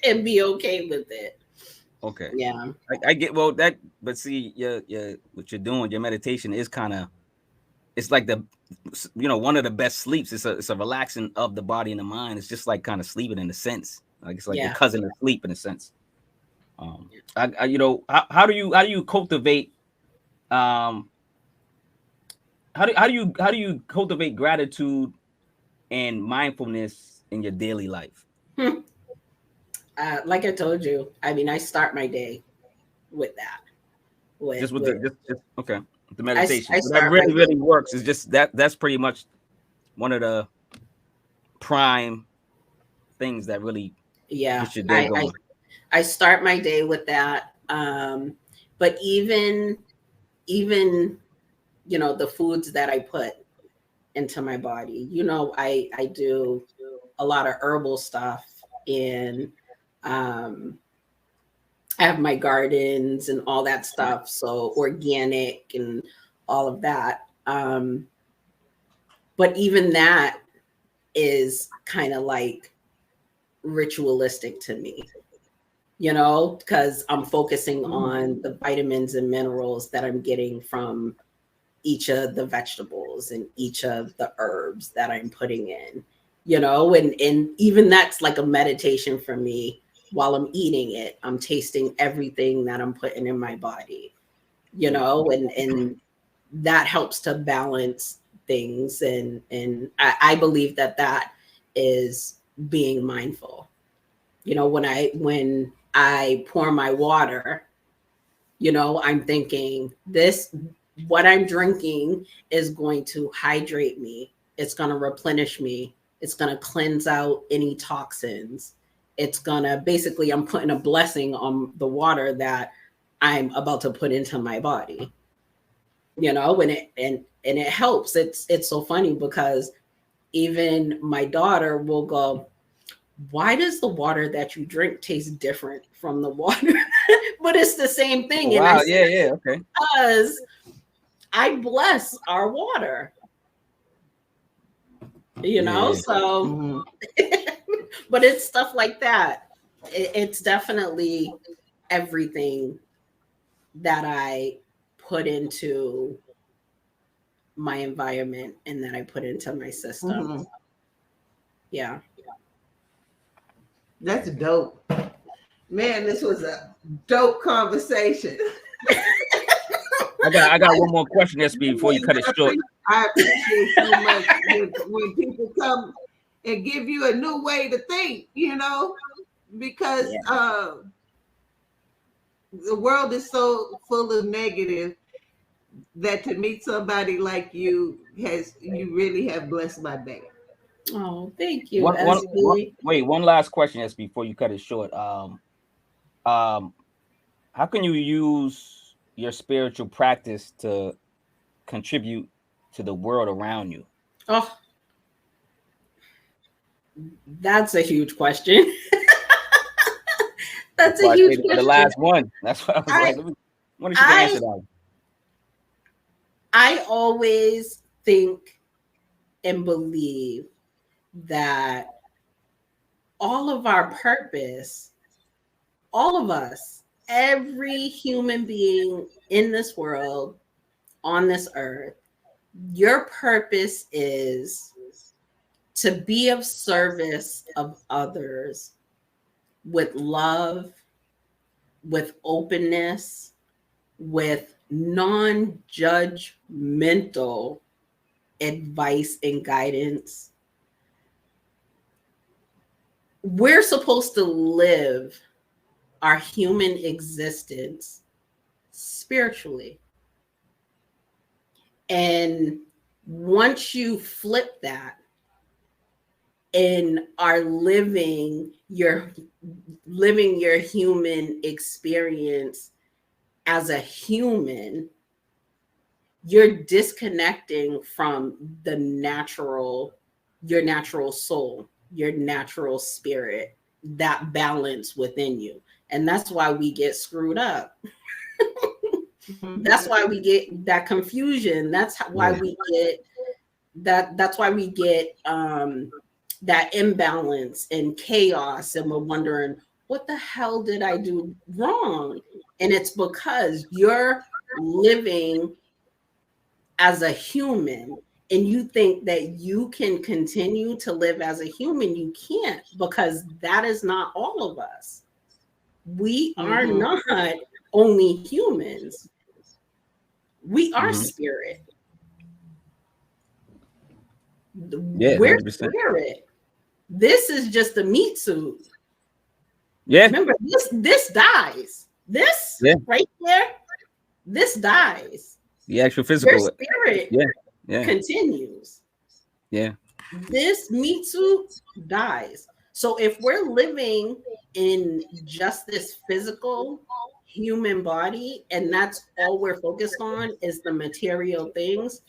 and be okay with it. Okay. Yeah. I get well that, but see, your what you're doing, your meditation is kind of, it's like the, one of the best sleeps. It's a relaxing of the body and the mind. It's just like kind of sleeping in a sense. Like it's like your Yeah. cousin of sleep in a sense. How do you cultivate how do you cultivate gratitude and mindfulness in your daily life? Like I told you, I mean, I start my day with that. Just with With just okay, the I meditation. So that start my really day. really works. It's just that's pretty much one of the prime things that really Yeah. gets your day going. I start my day with that. But even the foods that I put into my body. I do a lot of herbal stuff, and I have my gardens and all that stuff, so organic and all of that. But even that is kind of like ritualistic to me, because I'm focusing on the vitamins and minerals that I'm getting from each of the vegetables and each of the herbs that I'm putting in, and even that's like a meditation for me. While I'm eating it, I'm tasting everything that I'm putting in my body, and that helps to balance things. And I believe that is being mindful. When I pour my water, I'm thinking what I'm drinking is going to hydrate me. It's going to replenish me. It's going to cleanse out any toxins. It's going to basically, I'm putting a blessing on the water that I'm about to put into my body, and it helps. It's so funny because even my daughter will go, why does the water that you drink taste different from the water? But it's the same thing. And I Wow, said, yeah, okay. because I bless our water, Yeah. so, Mhm. but it's stuff like that. It's definitely everything that I put into my environment and that I put into my system. Mhm. Yeah. That's dope. Man, this was a dope conversation. I got one more question, SB, before you cut it short. I appreciate so much when people come and give you a new way to think, because the world is so full of negative that to meet somebody like you really have blessed my day. Oh, thank you, SB. Wait, one last question, SB, before you cut it short. Um, how can you use your spiritual practice to contribute to the world around you? Oh, that's a huge question. That's That's a why I huge said for the question. last one. That's why I was like, I want you to I answer that. I always think and believe that all of our purpose, all of us, every human being in this world, on this earth, your purpose is to be of service of others with love, with openness, with non-judgmental advice and guidance. We're supposed to live our human existence spiritually. And once you flip that and are living your human experience as a human, you're disconnecting from your natural soul, your natural spirit, that balance within you. And that's why we get screwed up. That's why we get that confusion. That's why we get that's why we get that imbalance and chaos, and we're wondering, what the hell did I do wrong? And it's because you're living as a human and you think that you can continue to live as a human. You can't, because that is not all of us. We are not only humans. We are spirit. Yeah, We're 100%. spirit. This is just a meat suit. Yeah. Remember, this dies. This right there, this dies. The actual Your physical. spirit continues. Yeah. This meat suit dies. So if we're living in just this physical human body and that's all we're focused on is the material things,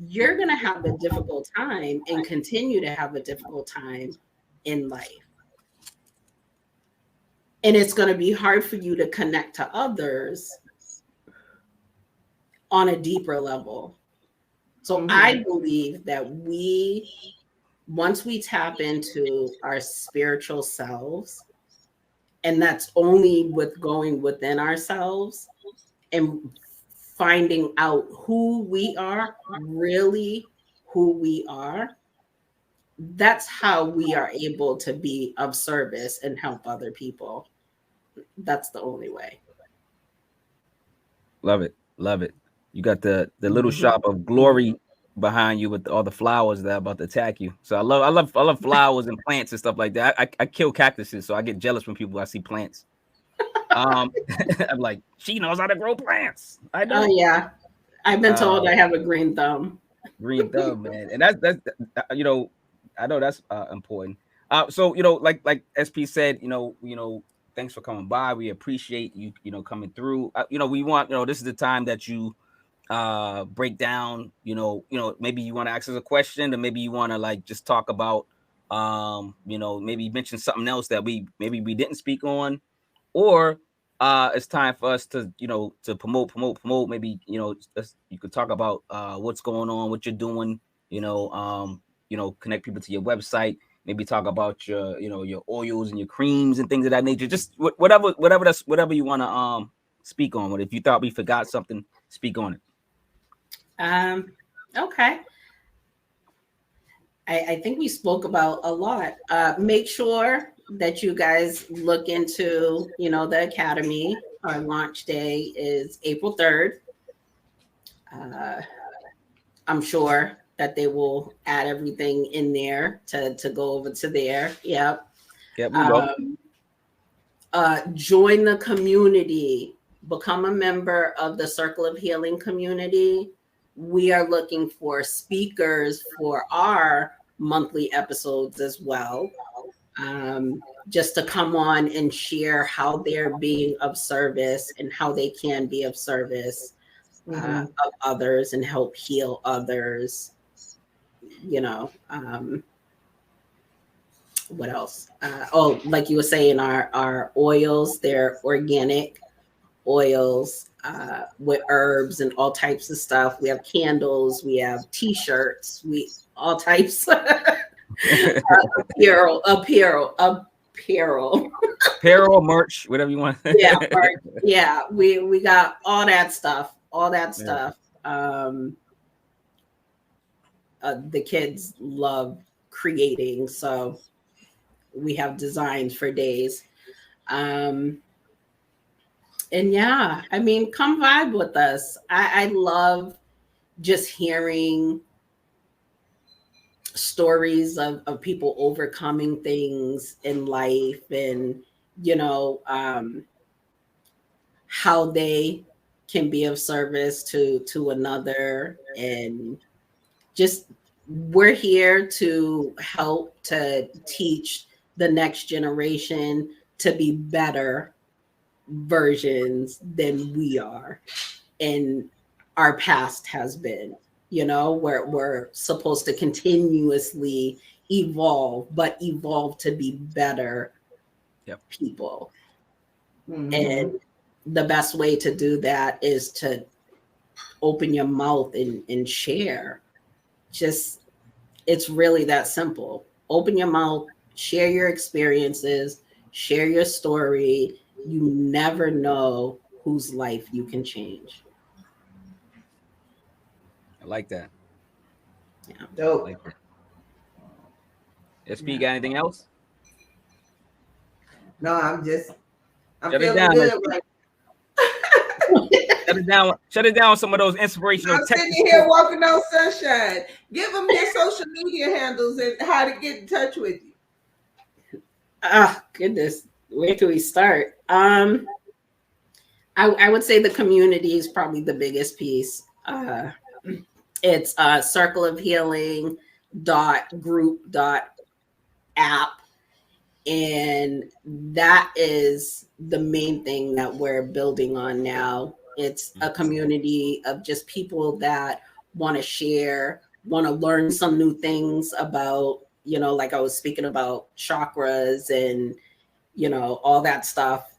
you're going to have a difficult time and continue to have a difficult time in life. And it's going to be hard for you to connect to others on a deeper level. So I believe that once we tap into our spiritual selves, and that's only with going within ourselves and finding out who we are, really who we are, that's how we are able to be of service and help other people. That's the only way. Love it. Love it. You got the little shop of glory behind you with all the flowers that are about to attack you. So I love flowers and plants and stuff like that. I kill cactuses, so I get jealous when I see plants. I'm like, she knows how to grow plants. I know. Oh yeah, I've been told I have a green thumb. Green thumb, man, and that's I know that's important. So like SP said, thanks for coming by. We appreciate you coming through. We want this is the time that you break down, maybe you want to ask us a question, or maybe you want to like just talk about maybe mention something else that we didn't speak on, or it's time for us to to promote. Maybe you could talk about what's going on, what you're doing, connect people to your website, maybe talk about your your oils and your creams and things of that nature. Just whatever you want to speak on. But if you thought we forgot something, speak on it. Okay. I think we spoke about a lot. Make sure that you guys look into, the Academy. Our launch day is April 3rd. I'm sure that they will add everything in there to go over to there. Yep. Yeah, we will. Join the community. Become a member of the Circle of Healing community. We are looking for speakers for our monthly episodes as well, just to come on and share how they're being of service and how they can be of service of others and help heal others. What else? Like you were saying, our oils, they're organic oils with herbs and all types of stuff. We have candles, we have t-shirts, all types. apparel, merch, whatever you want. Yeah, we got all that stuff. The kids love creating, so we have designs for days. And yeah, I mean, come vibe with us. I love just hearing stories of people overcoming things in life, and how they can be of service to another. And just, we're here to help to teach the next generation to be better versions than we are and our past has been. We're supposed to continuously evolve, but evolve to be better people. And the best way to do that is to open your mouth and share. Just It's really that simple. Open your mouth, share your experiences, share your story. You never know whose life you can change. I like that. Yeah. Dope. Like that. SP, got anything else? No, I'm Shut it feeling down. good right. Shut it down. Shut it down. With some of those inspirational I'm Texas. sitting here walking on sunshine. Give them your social media handles and how to get in touch with you. Goodness. Where do we start? I would say the community is probably the biggest piece. It's circle of healing group.app, and that is the main thing that we're building on now. It's a community of just people that want to share, want to learn some new things about, like I was speaking about chakras and all that stuff.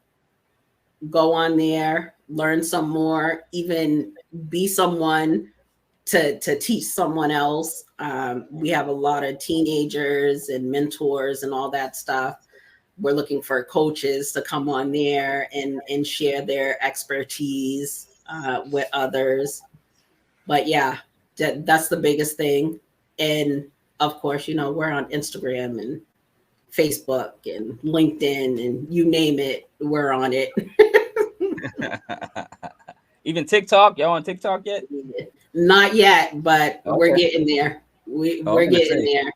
Go on there, learn some more, even be someone to teach someone else. We have a lot of teenagers and mentors and all that stuff. We're looking for coaches to come on there and share their expertise with others. But yeah, that's the biggest thing. And of course, we're on Instagram and Facebook and LinkedIn and you name it, we're on it. Even TikTok, y'all on TikTok yet? Not yet, but Okay. we're getting there. We're getting there.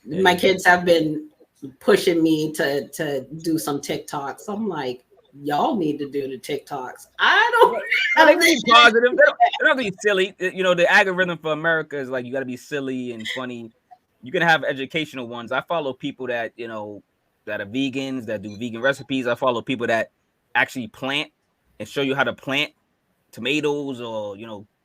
Yeah, My kids have been pushing me to do some TikToks. I'm like, y'all need to do the TikToks. I don't. They can be positive. They don't have to be silly. The algorithm for America is like you got to be silly and funny. You can have educational ones. I follow people that that are vegans, that do vegan recipes. I follow people that actually plant and show you how to plant tomatoes or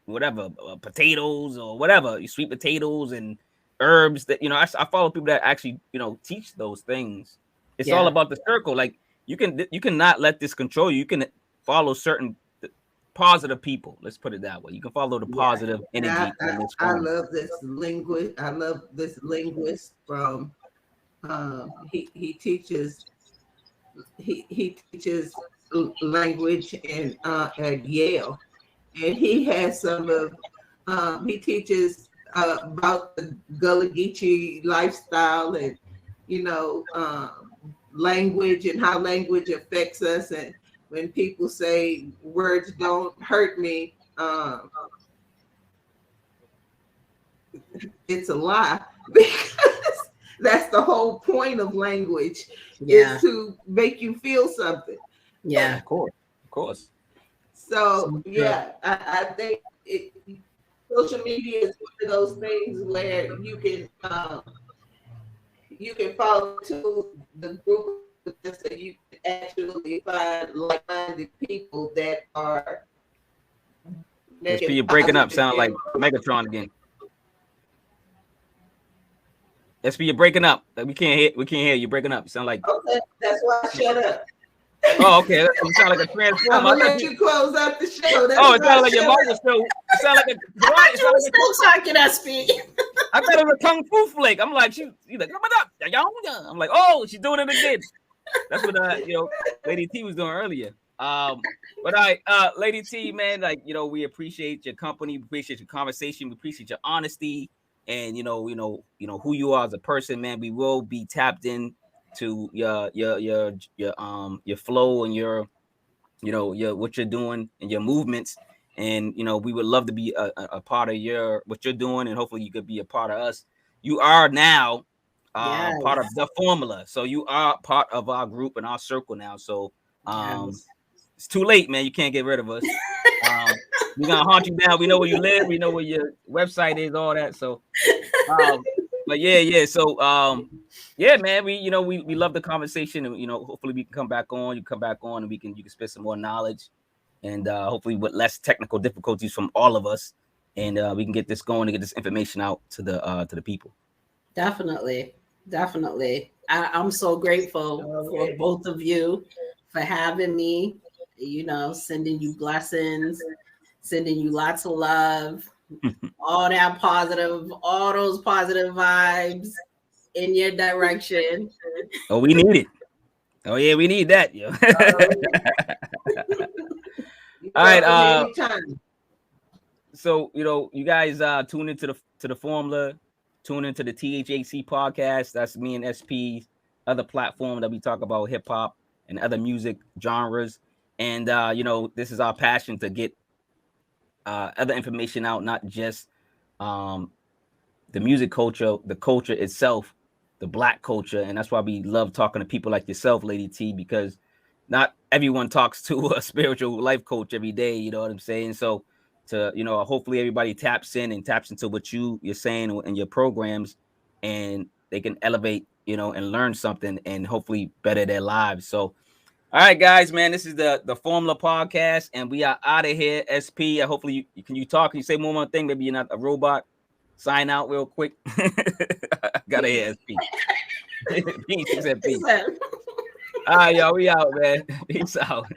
whatever, potatoes or whatever, sweet potatoes and herbs. That I follow people that actually teach those things. It's all about the circle. Like you can not let this control you. You can follow certain positive people. Let's put it that way. You can follow the positive energy. I love this linguist. I love this linguist from. He teaches. He teaches language at Yale, and he has some of. He teaches about the Gullah Geechee lifestyle and language and how language affects us. And when people say words don't hurt me, it's a lie, because that's the whole point of language, is to make you feel something. Yeah, of course. So yeah, I think social media is one of those things where you can follow to the group so you can actually find like-minded people that are. You're breaking up. Sound like Megatron again. SP, you're breaking up. We can't hear you. Breaking up. You sound like. Okay, that's why I shut up. Oh, okay. You sound like a transformer. I'm gonna let you close out the show. That's it sounded like your mom was still. It sounded like a. I thought you were still talking, SP. I thought it was a kung fu flick. I'm like, she's like, I'm like, oh, she's doing it again. That's what Lady T was doing earlier. But Lady T, man, like we appreciate your company, we appreciate your conversation, we appreciate your honesty, and who you are as a person, man. We will be tapped in to your flow and your what you're doing and your movements, and we would love to be a part of what you're doing, and hopefully you could be a part of us. You are now part of the formula, so you are part of our group and our circle now. So it's too late, man. You can't get rid of us. We're gonna haunt you down. We know where you live. We know where your website is, all that. So but yeah. So yeah, man, we love the conversation, and hopefully we can come back on. You come back on, and you can spit some more knowledge, and hopefully with less technical difficulties from all of us, and we can get this going and get this information out to the people. Definitely. I'm so grateful for both of you for having me. Sending you blessings, sending you lots of love. all that positive, all those positive vibes in your direction. Oh, we need it. Oh yeah, we need that, yo. You're All right. welcome anytime. So you guys tune into the formula, tune into the THAC podcast. That's me and SP's other platform that we talk about hip hop and other music genres. And this is our passion to get other information out, not just the music culture, the culture itself, the Black culture. And that's why we love talking to people like yourself, Lady T, because not everyone talks to a spiritual life coach every day. You know what I'm saying? So to hopefully everybody taps in and taps into what you're saying in your programs, and they can elevate, and learn something and hopefully better their lives. So all right, guys, man, this is the Formula Podcast, and we are out of here. SP, hopefully you talk? Can you say one thing? Maybe you're not a robot. Sign out real quick. Gotta hear SP. Peace. He said peace. All right, y'all, we out, man. Peace out.